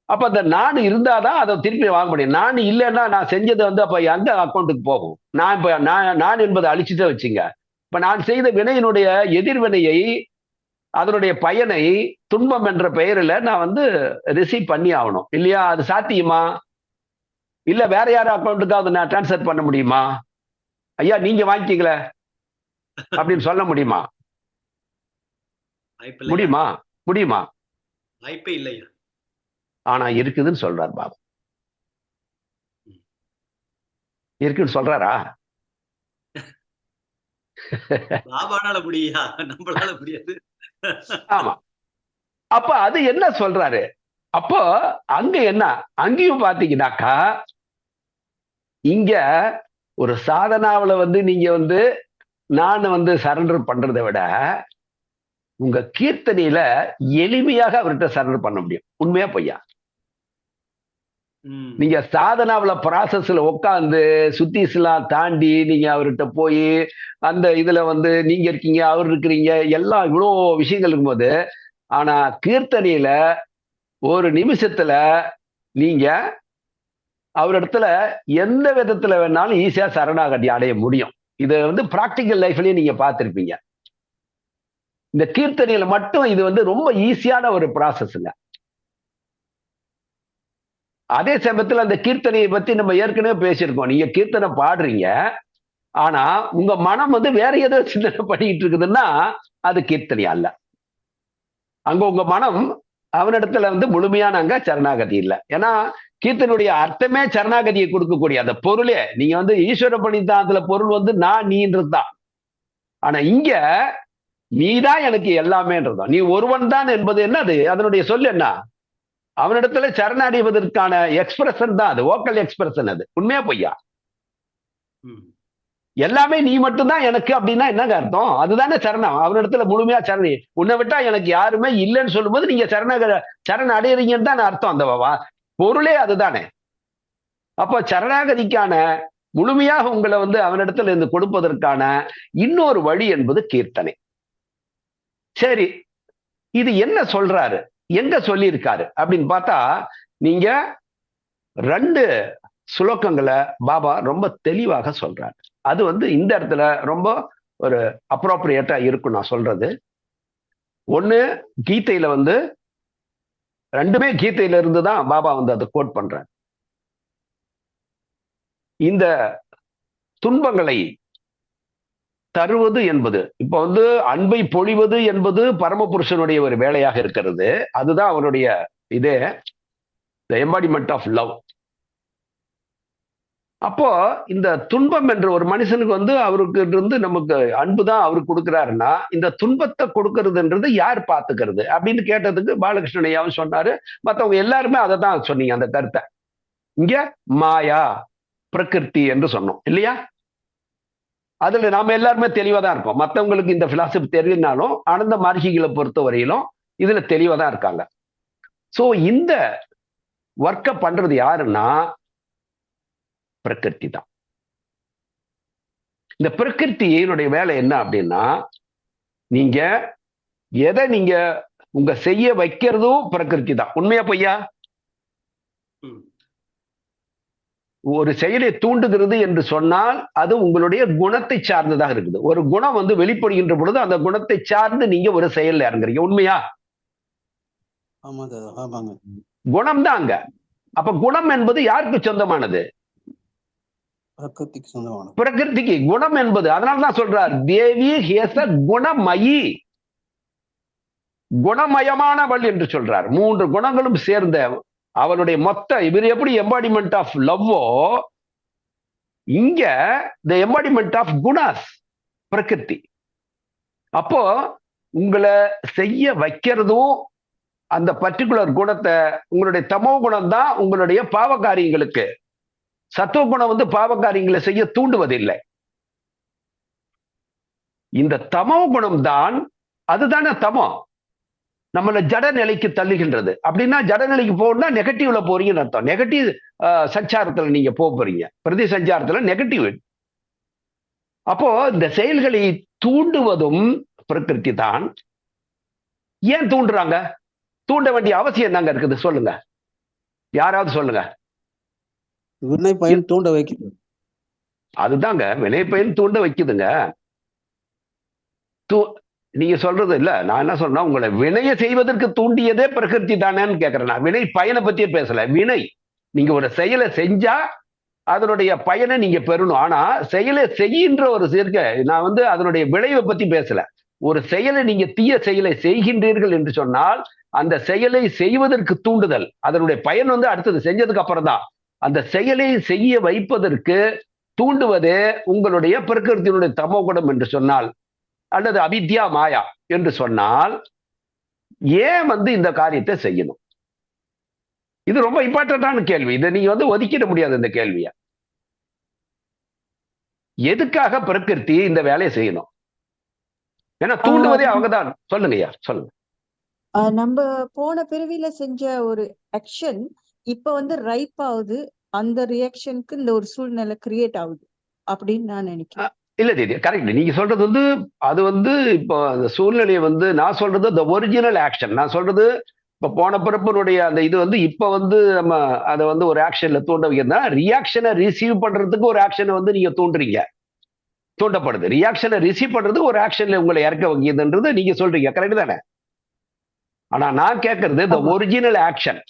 அப்ப அந்த நான் இருந்தாதான் அதை திருப்பி வாங்க முடியும். நான் இல்லைன்னா நான் செஞ்சது வந்து அப்ப எந்த அக்கௌண்ட்டுக்கு போகும்? நான் என்பதை அழிச்சுட்டு வச்சுங்க. இப்ப நான் செய்த வினையினுடைய எதிர்வினையை, அதனுடைய பயனை துன்பம் என்ற பெயரில் நான் வந்து ரிசீவ் பண்ணி ஆகணும் இல்லையா? அது சாத்தியமா? இல்ல வேற யாரும் அக்கௌண்ட்டுக்காவது நான் டிரான்ஸ்ஃபர் பண்ண முடியுமா? ஐயா நீங்க வாங்கிக்கீங்கள அப்படின்னு சொல்ல முடியுமா? முடியுமா? முடியுமா? வாய்ப்பே இல்லையா? ஆனா இருக்குதுன்னு சொல்றார் பாபா. இருக்குன்னு சொல்றாரா? பாபானால முடியா, நம்மளால முடியாது. ஆமா. அப்ப அது என்ன சொல்றாரு? அப்போ அங்க என்ன, அங்கேயும் பாத்தீங்கன்னாக்கா, இங்க ஒரு சாதனாவில வந்து நீங்க வந்து நான் வந்து சரண்டர் பண்றதை விட உங்க கீர்த்தனையில எளிமையாக அவர்கிட்ட சரண்டர் பண்ண முடியும். உண்மையா பொய்யா? நீங்க சாதனாவில ப்ராசஸ்ல உட்காந்து சுத்திஸ்லாம் தாண்டி நீங்க அவர்கிட்ட போய் அந்த இதுல வந்து நீங்க இருக்கீங்க, அவர் இருக்கிறீங்க, எல்லாம் இவ்வளோ விஷயங்கள் இருக்கும்போது, ஆனா கீர்த்தனையில ஒரு நிமிஷத்துல நீங்க அவரிடத்துல எந்த விதத்துல வேணாலும் ஈஸியா சரணாகதி அடைய முடியும். இது வந்து பிராக்டிக்கல் லைஃப்லயும் நீங்க பார்த்திருப்பீங்க. இந்த கீர்த்தனையில மட்டும் இது வந்து ரொம்ப ஈஸியான ஒரு ப்ராசஸ்ங்க. அதே சமயத்துல அந்த கீர்த்தனையை பத்தி நம்ம ஏற்கனவே பேசியிருக்கோம். நீங்க கீர்த்தனை பாடுறீங்க, ஆனா உங்க மனம் வந்து வேற ஏதோ சிந்தனை பண்ணிட்டு இருக்குதுன்னா அது கீர்த்தனை அல்ல. அங்க உங்க மனம் அவனிடத்துல வந்து முழுமையான அங்க சரணாகதி இல்லை. ஏன்னா கீர்த்தனுடைய அர்த்தமே சரணாகதியை கொடுக்கக்கூடிய அந்த பொருளே, நீங்க வந்து ஈஸ்வர பணிதானத்துல பொருள் வந்து நான் நீன்றது தான். ஆனா இங்க நீதான் எனக்கு எல்லாமேன்றதும், நீ ஒருவன் தான் என்பது என்னது? அதனுடைய சொல் என்ன? அவனிடத்துல சரணடைவதற்கான எக்ஸ்பிரஷன் தான் அது, வோக்கல் எக்ஸ்பிரஷன். அது உண்மையா பொய்யா? எல்லாமே நீ மட்டும்தான் எனக்கு அப்படின்னா என்னங்க அர்த்தம்? அதுதானே சரணம். அவனிடத்துல முழுமையா சரணி. உன்னை விட்டா எனக்கு யாருமே இல்லைன்னு சொல்லும்போது நீங்க சரண அடையறீங்கன்னு தான் அர்த்தம். அந்த பொருளே அதுதானே. அப்ப சரணாகதிக்கான முழுமையாக உங்களை வந்து அவனிடத்துல இருந்து கொடுப்பதற்கான இன்னொரு வழி என்பது கீர்த்தனை. சரி, இது என்ன சொல்றாரு, எங்க சொல்லி இருக்காரு அப்படின்னு பார்த்தா, நீங்க 2 சுலோகங்களை பாபா ரொம்ப தெளிவாக சொல்றாரு. அது வந்து இந்த இடத்துல ரொம்ப ஒரு அப்ரோப்ரியேட்டா இருக்கும் நான் சொல்றது. ஒண்ணு கீதையில வந்து, 2மே கீதையில இருந்து தான் பாபா வந்து அதை கோட் பண்றாரு. இந்த துன்பங்களை தருவது என்பது, இப்ப வந்து அன்பை பொழிவது என்பது பரமபுருஷனுடைய ஒரு வேலையாக இருக்கிறது. அதுதான் அவருடைய இதே, தி எம்பாடிமெண்ட் ஆஃப் லவ். அப்போ இந்த துன்பம் என்ற ஒரு மனுஷனுக்கு வந்து அவருக்கு இருந்து நமக்கு அன்பு தான் அவருக்கு கொடுக்கிறாருன்னா, இந்த துன்பத்தை கொடுக்கறதுன்றது யார் பார்த்துக்கிறது அப்படின்னு கேட்டதுக்கு பாலகிருஷ்ணன் ஐயாவும் சொன்னாரு. மற்றவங்க எல்லாருமே அதை தான் சொன்னீங்க அந்த கருத்தை. இங்க மாயா பிரகிருதி என்று சொன்னோம் இல்லையா? அதுல நாம எல்லாருமே தெளிவா தான் இருக்கோம். மற்றவங்களுக்கு இந்த பிலாசபி தெரியுனாலும் ஆனந்த மார்கிகளை பொறுத்த வரையிலும் இதுல தெளிவா தான் இருக்காங்க. சோ இந்த ஒர்க்கை பண்றது யாருன்னா பிரகிருதி தான். இந்த பிரகிருத்தியினுடைய வேலை என்ன அப்படின்னா, நீங்க எதை நீங்க உங்க செய்ய வைக்கிறதும் பிரகிருதி தான். உண்மையா பொய்யா? ஒரு செயலை தூண்டுகிறது என்று சொன்னால் அது உங்களுடைய குணத்தை சார்ந்ததாக இருக்குது. ஒரு குணம் வந்து வெளிப்படுகின்ற பொழுது அந்த குணத்தை சார்ந்து நீங்க ஒரு செயல்ல இறங்குறீங்க. உண்மையா? குணம் தான் அங்க. அப்ப குணம் என்பது யாருக்கு சொந்தமானது? பிரகிருதிக்கு. குணம் என்பது, அதனால்தான் சொல்றார் தேவி ஹேச குணமயி, குணமயமானவள் என்று சொல்றார். 3 குணங்களும் சேர்ந்த அவளுடைய மொத்த, இவர் எப்படி எம்பாடிமெண்ட் ஆஃப் லவ்வோ, இங்க தி எம்பாடிமெண்ட் ஆஃப் குணாஸ் பிரகிருதி. அப்போ உங்களை செய்ய வைக்கிறதும் அந்த பர்டிகுலர் குணத்தை, உங்களுடைய தமோ குணம் தான் உங்களுடைய பாவ காரியங்களுக்கு. சத்துவ குணம் வந்து பாவ காரியங்களை செய்ய தூண்டுவதில்லை. இந்த தமோ குணம் தான், அதுதானே தமோ. நம்மள ஜட நிலைக்கு தள்ளுகின்றது. அப்படின்னா ஜட நிலைக்கு போகணும்னா நெகட்டிவ்ல போறீங்கன்னு அர்த்தம். நெகட்டிவ் சஞ்சாரத்துல நீங்க போறீங்க. பிரதி சஞ்சாரத்துல நெகட்டிவ். அப்போ இந்த செயல்களை தூண்டுவதும் பிரகிருதி தான். ஏன் தூண்டுறாங்க? தூண்ட வேண்டிய அவசியம் என்னங்க இருக்குது? சொல்லுங்க, யாராவது சொல்லுங்க. வினை பயன் தூண்ட வைக்குது. அதுதாங்க, வினை பயன் தூண்ட வைக்குதுங்க. நீங்க சொல்றது இல்ல, நான் என்ன சொல்றேன்னா, உங்களை வினைய செய்வதற்கு தூண்டியதே பிரகிருதி தானேன்னு கேட்கிறேன். நான் வினை பயனை பத்தியே பேசல. வினை, நீங்க ஒரு செயலை செஞ்சா அதனுடைய பயனை நீங்க பெறணும். ஆனா செயலை செய்கின்ற ஒரு சேர்க்க, நான் வந்து அதனுடைய விளைவை பத்தி பேசல. ஒரு செயலை, நீங்க தீய செயலை செய்கின்றீர்கள் என்று சொன்னால் அந்த செயலை செய்வதற்கு தூண்டுதல், அதனுடைய பயன் வந்து அடுத்தது செஞ்சதுக்கு அப்புறம் தான். அந்த செயலை செய்ய வைப்பதற்கு தூண்டுவதே உங்களுடைய பிரகிருத்தினுடைய தமோ குணம் என்று சொன்னால், அல்லது அவித்யா மாயா என்று சொன்னால், ஏன் வந்து இந்த காரியத்தை செய்யணும்? இது ரொம்ப இம்பார்ட்டன்டான கேள்வி. இதை நீங்க வந்து ஒதுக்கிட முடியாது இந்த கேள்வியை. எதுக்காக பிரகிருதி இந்த வேலையை செய்யணும்? ஏன்னா தூண்டுவதே அவங்கதான். சொல்லுங்க ஐயா, சொல்லுங்க. நம்ம போன பிறவியில செஞ்ச ஒரு ஆக்ஷன் இப்ப வந்து ரைப் ஆகுது, அந்த ரியாக்ஷனுக்கு இந்த ஒரு சூழ்நிலை கிரியேட் ஆகுது அப்படின்னு நான் நினைக்கிறேன். இல்ல தீதி, கரெக்ட். நீங்க சொல்றது வந்து, அது வந்து இப்போ அந்த சூழ்நிலையை வந்து, நான் சொல்றது the ஒரிஜினல் ஆக்ஷன். நான் சொல்றது இப்ப போன பிறப்பினுடைய அந்த இது வந்து இப்ப வந்து நம்ம அதை வந்து ஒரு ஆக்ஷன்ல தூண்ட வைக்கிறதா, ரியாக்ஷனை ரிசீவ் பண்றதுக்கு ஒரு ஆக்ஷனை வந்து நீங்க தூண்டுறீங்க, தூண்டப்படுது. ரியாக்ஷனை ரிசீவ் பண்றது ஒரு ஆக்ஷன்ல உங்களை இறக்க வைக்கிறதுன்றது நீங்க சொல்றீங்க, கரெக்ட் தானே? ஆனா நான் கேட்கறது the ஒரிஜினல் ஆக்ஷன்.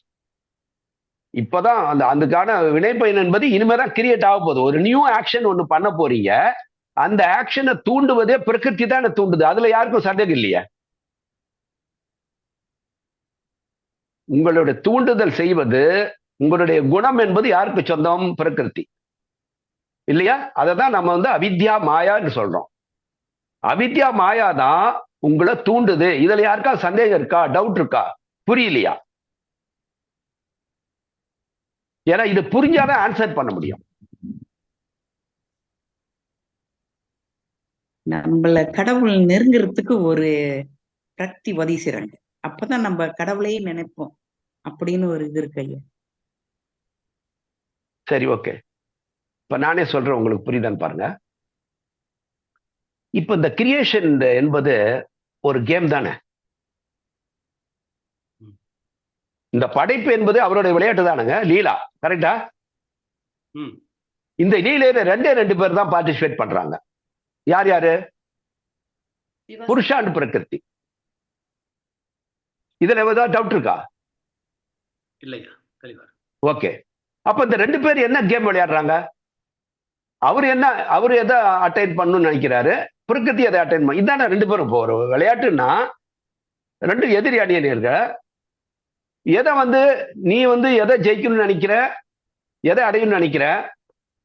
இப்பதான் அந்த அதுக்கான வினைப்பயன் என்பது இனிமேதான் கிரியேட் ஆக போகுது. ஒரு நியூ ஆக்ஷன் ஒண்ணு பண்ண போறீங்க. அந்த ஆக்ஷனை தூண்டுவதே பிரகிருதி தான் தூண்டுது. அதுல யாருக்கும் சந்தேகம் இல்லையா? உங்களுடைய தூண்டுதல் செய்வது, உங்களுடைய குணம் என்பது யாருக்கு சொந்தம்? பிரகிருதி இல்லையா? அததான் நம்ம வந்து அவித்யா மாயான்னு சொல்றோம். அவித்யா மாயா தான் உங்களை தூண்டுது. இதுல யாருக்கா சந்தேகம் இருக்கா? டவுட் இருக்கா? புரியலையா? ஏன்னா இது புரிஞ்சாதான் ஆன்சர் பண்ண முடியும். நம்மள கடவுள் நெருங்குறதுக்கு ஒரு சக்தி உதவி செய்றாங்க. அப்பதான் நம்ம கடவுளையே நினைப்போம் அப்படின்னு ஒரு இது இருக்கு ஐயா. சரி, ஓகே. இப்ப நானே சொல்றேன், உங்களுக்கு புரியுதான்னு பாருங்க. இப்ப இந்த கிரியேஷன் என்பது ஒரு கேம் தானே. இந்த படைப்பு என்பது அவருடைய விளையாட்டு தானுங்க, லீலா, கரெக்டா? இந்த லீலையில ரெண்டு பேர் தான் பார்ட்டிசிபேட் பண்றாங்க. யார் யாரு? புருஷாண்டு பிரகிருதி. இதுல ஏதாவது டவுட் இருக்கா? இல்லையா, தெளிவா. ஓகே. அப்ப இந்த ரெண்டு பேர் என்ன கேம் விளையாடுறாங்க? அவரு எதை அட்டைன் பண்ணணும்னு நினைக்கிறாரு, பிரகிருதி எதை அட்டைன் பண்ண. இதான ரெண்டு பேரும். இப்போ ஒரு விளையாட்டுன்னா ரெண்டு எதிரி அணியினர்கள். எதை வந்து நீ வந்து எதை ஜெயிக்கணும்னு நினைக்கிற, எதை அடையணும்னு நினைக்கிற,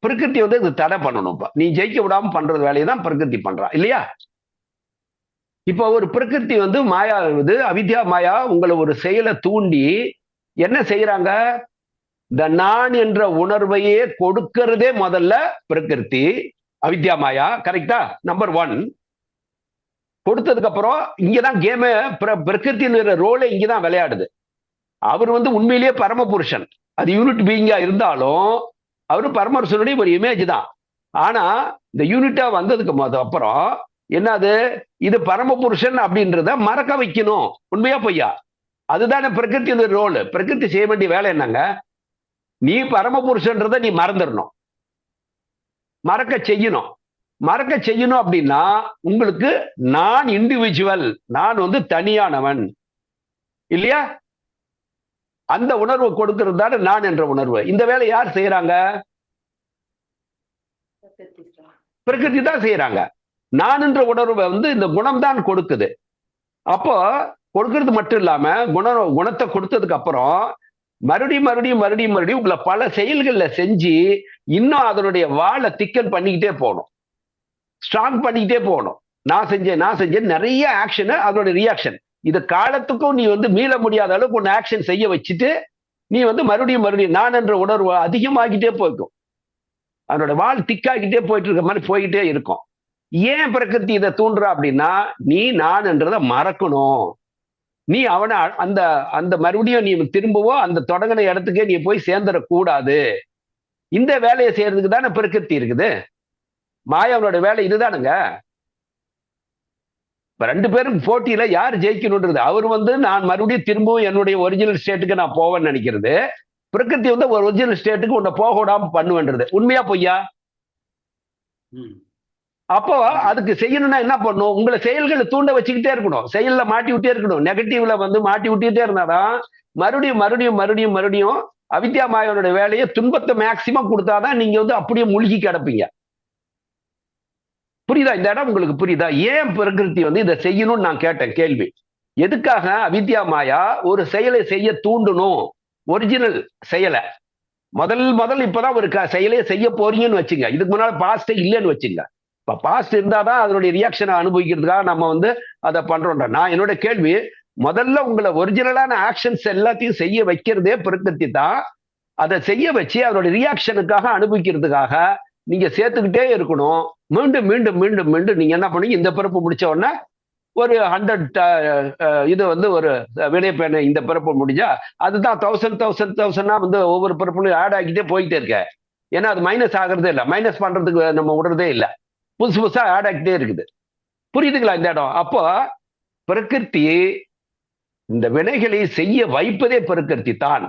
பிரகிருதி வந்து இது தடை பண்ணணும். நீ ஜெயிக்க விடாம பண்றது வேலையை தான் பிரகிருதி பண்றா, இல்லையா? இப்போ ஒரு பிரகிருதி வந்து மாயா, அவித்யா மாயா உங்களை ஒரு செயலை தூண்டி என்ன செய்யறாங்க? இந்த நான் என்ற உணர்வையே கொடுக்கிறதே முதல்ல பிரகிருதி, அவித்யா மாயா, கரெக்டா? நம்பர் 1. கொடுத்ததுக்கு அப்புறம் இங்கதான் கேம, பிரகிருதின்ற ரோலை இங்கதான் விளையாடுது. அவர் வந்து உண்மையிலேயே பரமபுருஷன். அது யூனிட் பீயிங்கா இருந்தாலும் அவரு பரமபுருஷனுடைய ஒரு இமேஜ் தான். ஆனா இந்த யூனிட்டா வந்ததுக்கு அப்புறம் என்னது, இது பரமபுருஷன் அப்படின்றத மறக்க வைக்கணும். உண்மையா பொய்யா? அதுதானே பிரகிருதியோட ரோல். பிரகிருதி செய்ய வேண்டிய வேலை என்னங்க? நீ பரமபுருஷன்றத நீ மறந்துடணும், மறக்க செய்யணும். மறக்க செய்யணும் அப்படின்னா உங்களுக்கு நான் இண்டிவிஜுவல், நான் வந்து தனியானவன், இல்லையா? அந்த உணர்வு கொடுக்கிறது தானே நான் என்ற உணர்வு. இந்த வேலை யார் செய்யறாங்க? பிரகிருதி தான் செய்யறாங்க. நான் என்ற உணர்வை வந்து இந்த குணம் தான் கொடுக்குது. அப்போ கொடுக்கறது மட்டும் இல்லாம குணத்தை கொடுத்ததுக்கு அப்புறம் மறுபடியும் உங்களை பல செயல்கள்ல செஞ்சு இன்னும் அதனுடைய வாழை திக்கன் பண்ணிக்கிட்டே போகணும், ஸ்ட்ராங் பண்ணிக்கிட்டே போகணும். நான் செஞ்சேன் நிறைய ஆக்ஷன், அதனுடைய ரியாக்ஷன். இது காலத்துக்கும் நீ வந்து மீள முடியாத அளவுக்கு ஒன்று ஆக்ஷன் செய்ய வச்சுட்டு நீ வந்து மறுபடியும் நான் என்ற உணர்வு அதிகமாகிட்டே போய்க்கும். அதனோட வால் திக்காகிட்டே போயிட்டு இருக்க மாதிரி போயிட்டே இருக்கும். ஏன் பிரகிருதி இதை தூண்டுறா அப்படின்னா, நீ நான் என்றதை மறக்கணும். நீ அவனை அந்த அந்த மறுபடியும் நீ திரும்பவோ அந்த தொடங்கின இடத்துக்கே நீ போய் சேர்ந்துடக்கூடாது. இந்த வேலையை செய்யறதுக்கு தானே பிரகிருதி இருக்குது. மாயாவனோட வேலை இதுதானுங்க. இப்ப 2 பேரும் போட்டியில யார் ஜெயிக்கணும்ன்றது. அவர் நான் மறுபடியும் திரும்பவும் என்னுடைய ஒரிஜினல் ஸ்டேட்டுக்கு நான் போவேன்னு நினைக்கிறது. பிரகிருதி ஒரு ஒரிஜினல் ஸ்டேட்டுக்கு உன்னை போக விடாம பண்ணுவேன்றது. உண்மையா பொய்யா? அப்போ அதுக்கு செய்யணும்னா என்ன பண்ணும்? உங்களை செயல்களை தூண்ட வச்சுக்கிட்டே இருக்கணும், செயல்ல மாட்டி விட்டே இருக்கணும். நெகட்டிவ்ல மாட்டி விட்டுட்டே இருந்தாதான் மறுபடியும் மறுபடியும் மறுபடியும் மறுபடியும் அவித்யா மாயோட வேலையை துன்பத்தை மேக்சிமம் கொடுத்தாதான் நீங்க அப்படியே மூழ்கி கிடப்பீங்க. புரியுதா? இந்த இடம் உங்களுக்கு புரியுதா? ஏன் பிரகிருதி இதை செய்யணும்னு நான் கேட்டேன் கேள்வி. எதுக்காக அவித்யா மாயா ஒரு செயலை செய்ய தூண்டணும்? ஒரிஜினல் செயலை முதல் இப்பதான் ஒரு செயலையை செய்ய போறீங்கன்னு வச்சுங்க. இதுக்கு முன்னால பாஸ்டே இல்லைன்னு வச்சுங்க. இப்ப பாஸ்ட் இருந்தாதான் அதனுடைய ரியாக்ஷனை அனுபவிக்கிறதுக்காக நம்ம அதை பண்றோம். நான் என்னோட கேள்வி, முதல்ல உங்களை ஒரிஜினலான ஆக்ஷன்ஸ் எல்லாத்தையும் செய்ய வைக்கிறதே பிரகிருதி தான். அதை செய்ய வச்சு அதோட ரியாக்ஷனுக்காக அனுபவிக்கிறதுக்காக நீங்க சேர்த்துக்கிட்டே இருக்கணும். மீண்டும் மீண்டும் மீண்டும் மீண்டும் நீங்க என்ன பண்ணீங்க? இந்த பிறப்பு முடிச்ச உடனே ஒரு 100 இது ஒரு வினைப்பேனை இந்த பிறப்பு முடிஞ்சா அதுதான் 1000 ஒவ்வொரு பிறப்புலையும் ஆட் ஆகிட்டே போயிட்டே இருக்க. ஏன்னா அது மைனஸ் ஆகுறதே இல்லை, மைனஸ் பண்றதுக்கு நம்ம விடுறதே இல்லை, புதுசு புதுசா ஆட் ஆகிட்டே இருக்குது. புரியுதுங்களா இந்த இடம்? அப்போ பிரகிருதி இந்த வினைகளை செய்ய வைப்பதே பிரகிருதி தான்.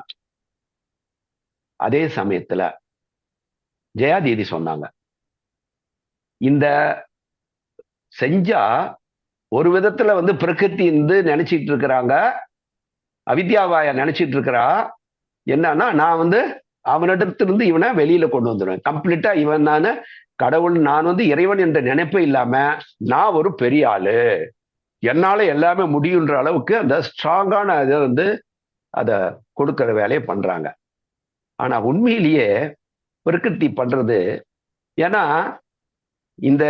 அதே சமயத்துல ஜெயாதீதி சொன்னாங்க, இந்த செஞ்சா ஒரு விதத்துல பிரகிருதி நினைச்சிட்டு இருக்கிறாங்க, அவித்யாவாய நினைச்சிட்டு இருக்கிறா என்னன்னா, நான் அவனிடத்திலிருந்து இவனை வெளியில கொண்டு வந்துடுவேன் கம்ப்ளீட்டா. இவன் நான் கடவுள், நான் இறைவன் என்ற நினைப்பே இல்லாம நான் ஒரு பெரிய ஆளு, என்னால எல்லாமே முடியுன்ற அளவுக்கு அந்த ஸ்ட்ராங்கான இதை அதை கொடுக்கிற வேலையை பண்றாங்க. ஆனா உண்மையிலேயே பிரகிருதி பண்றது, ஏன்னா இந்த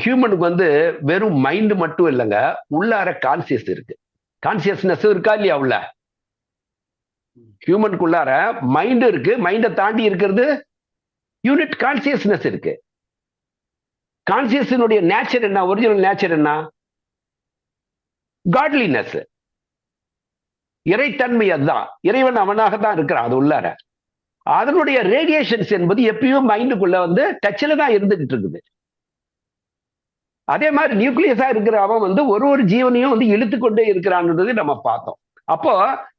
ஹியூமனுக்கு வெறும் மைண்ட் மட்டும் இல்லைங்க, உள்ளார கான்சியஸ் இருக்கு, கான்சியஸ்னஸ் இருக்கா இல்லையா? உள்ள ஹியூமனுக்குள்ளார மைண்ட் இருக்கு, மைண்டை தாண்டி இருக்கிறது யூனிட் கான்சியஸ்னஸ் இருக்கு. கான்சியஸினுடைய நேச்சர் என்ன? ஒரிஜினல் நேச்சர் என்ன? காட்லினஸ், இறைத்தன்மை. அதுதான் இறைவன், அவனாக தான் இருக்கிறான் அது உள்ளார. அதனுடைய ரேடியேஷன்ஸ் என்பது எப்பயும் மைண்டுக்குள்ள டச்ல தான் இருந்துகிட்டு இருக்குது. அதே மாதிரி நியூக்ளியஸா இருக்கிற அவன் ஒரு ஜீவனையும் இழுத்து கொண்டே இருக்கிறான்ன்றது நம்ம பார்த்தோம். அப்போ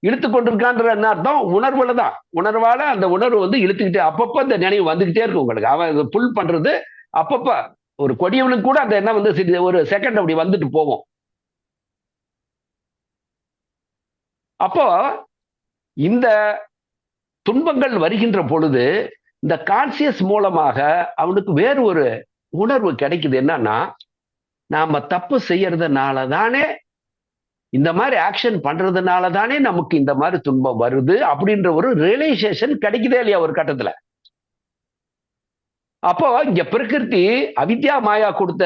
இழுத்து கொண்டிருக்கான்ற என்ன அர்த்தம்? உணர்வுல தான், உணர்வால அந்த உணர்வு இழுத்துக்கிட்டே அப்பப்போ அந்த நினைவு வந்துகிட்டே இருக்கும் உங்களுக்கு. அவன் புல் பண்றது அப்பப்ப ஒரு கொடியவனுக்கு கூட அந்த என்ன ஒரு செகண்ட் அப்படி வந்துட்டு போவோம். அப்போ இந்த துன்பங்கள் வருகின்ற பொழுது இந்த கான்சியஸ் மூலமாக அவனுக்கு வேறு ஒரு உணர்வு கிடைக்குது. என்னன்னா, நாம தப்பு செய்யறதுனால தானே, இந்த மாதிரி ஆக்ஷன் பண்றதுனால தானே நமக்கு இந்த மாதிரி துன்பம் வருது அப்படின்ற ஒரு ரியலைசேஷன் கிடைக்குதே இல்லையா ஒரு கட்டத்துல? அப்போ இங்க பிரகிருதி அவித்யா மாயா கொடுத்த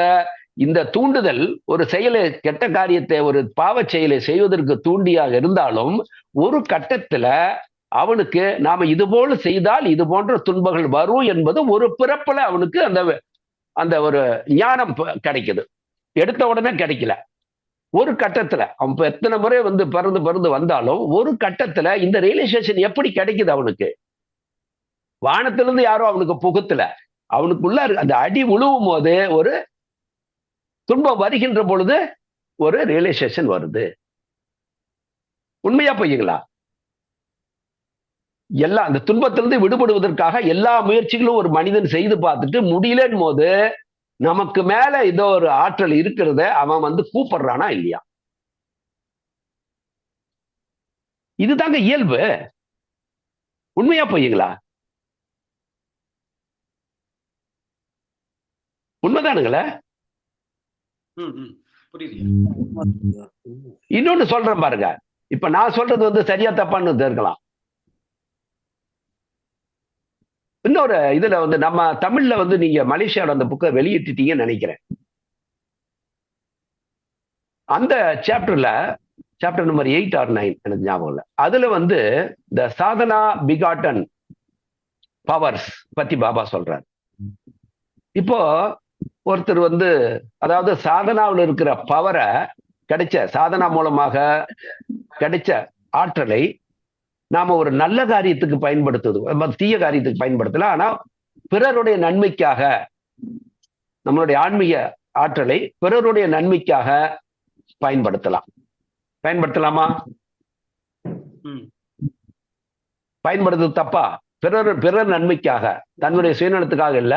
இந்த தூண்டுதல் ஒரு செயலை, கெட்ட காரியத்தை, ஒரு பாவ செயலை செய்வதற்கு தூண்டியாக இருந்தாலும் ஒரு கட்டத்துல அவனுக்கு நாம இது போல செய்தால் இது போன்ற துன்பங்கள் வரும் என்பது ஒரு பிறப்புல அவனுக்கு அந்த அந்த ஒரு ஞானம் கிடைக்குது. எடுத்த உடனே கிடைக்கல. ஒரு கட்டத்துல அவன் எத்தனை முறை பறந்து பறந்து வந்தாலும் ஒரு கட்டத்துல இந்த ரியலைசேஷன் எப்படி கிடைக்குது அவனுக்கு? வானத்திலிருந்து யாரோ அவனுக்கு புகுத்துல, அவனுக்குள்ள அந்த அடி உழுவும் போது ஒரு துன்பம் வருகின்ற பொழுது ஒரு ரியலைசேஷன் வருது. உண்மையா பொய்யுங்களா? எல்லாம் அந்த துன்பத்திலிருந்து விடுபடுவதற்காக எல்லா முயற்சிகளும் ஒரு மனிதன் செய்து பார்த்துட்டு முடியலன்னு போது நமக்கு மேல ஏதோ ஒரு ஆற்றல் இருக்கிறத அவன் கூப்பிடுறானா இல்லையா? இதுதாங்க இயல்பு. உண்மையா பொய்யுங்களா? உண்மைதானுங்களே? இன்னொன்னு சொல்றேன் பாருங்க. இப்ப நான் சொல்றது சரியா தப்பான்னு இருக்கலாம். இன்னொரு இதுல நம்ம தமிழ்ல நீங்க மலேசியாவோட அந்த புக்கை வெளியிட்டுட்டீங்கன்னு நினைக்கிறேன். அந்த சாப்டர் நம்பர் 8 or 9 எனக்கு ஞாபகம் இல்லை. அதுல இந்த சாதனா பிகாட்டன் பவர்ஸ் பத்தி பாபா சொல்றாரு. இப்போ ஒருத்தர் அதாவது சாதனாவில் இருக்கிற பவரை கிடைச்ச சாதனா மூலமாக கிடைச்ச ஆற்றலை நாம ஒரு நல்ல காரியத்துக்கு பயன்படுத்துவது, தீய காரியத்துக்கு பயன்படுத்தலாம். ஆனா பிறருடைய நன்மைக்காக நம்மளுடைய ஆன்மீக ஆற்றலை பிறருடைய நன்மைக்காக பயன்படுத்தலாமா? பயன்படுத்துறது தப்பா? பிறர் நன்மைக்காக, தன்னுடைய சுயநலத்துக்காக இல்ல,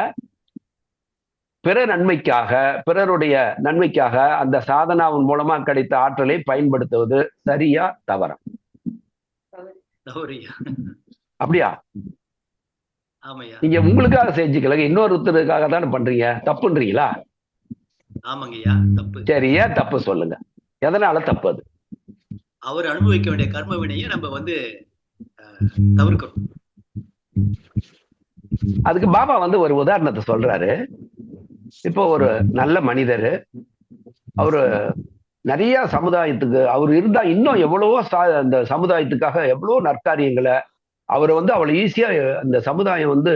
பிற நன்மைக்காக, பிறருடைய நன்மைக்காக அந்த சாதனாவின் மூலமா கிடைத்த ஆற்றலை பயன்படுத்துவது சரியா தவறா? அப்படியா? நீங்க உங்களுக்காக செஞ்சுக்கல, இன்னொருத்தருக்காக தானே பண்றீங்க. தப்புன்றீங்களா? ஆமாங்கய்யா, தப்பு. சரி, ஏன் தப்பு சொல்லுங்க, எதனால தப்பு? அது அவர் அனுபவிக்க வேண்டிய கர்ம வினையை நம்ம தவிர்க்கணும். அதுக்கு பாபா ஒரு உதாரணத்தை சொல்றாரு. இப்போ ஒரு நல்ல மனிதர், அவரு நிறைய சமுதாயத்துக்கு அவர் இருந்தா இன்னும் எவ்வளவோ அந்த சமுதாயத்துக்காக எவ்வளவோ நற்காரியங்களை அவர் அவ்வளவு ஈஸியா அந்த சமுதாயம்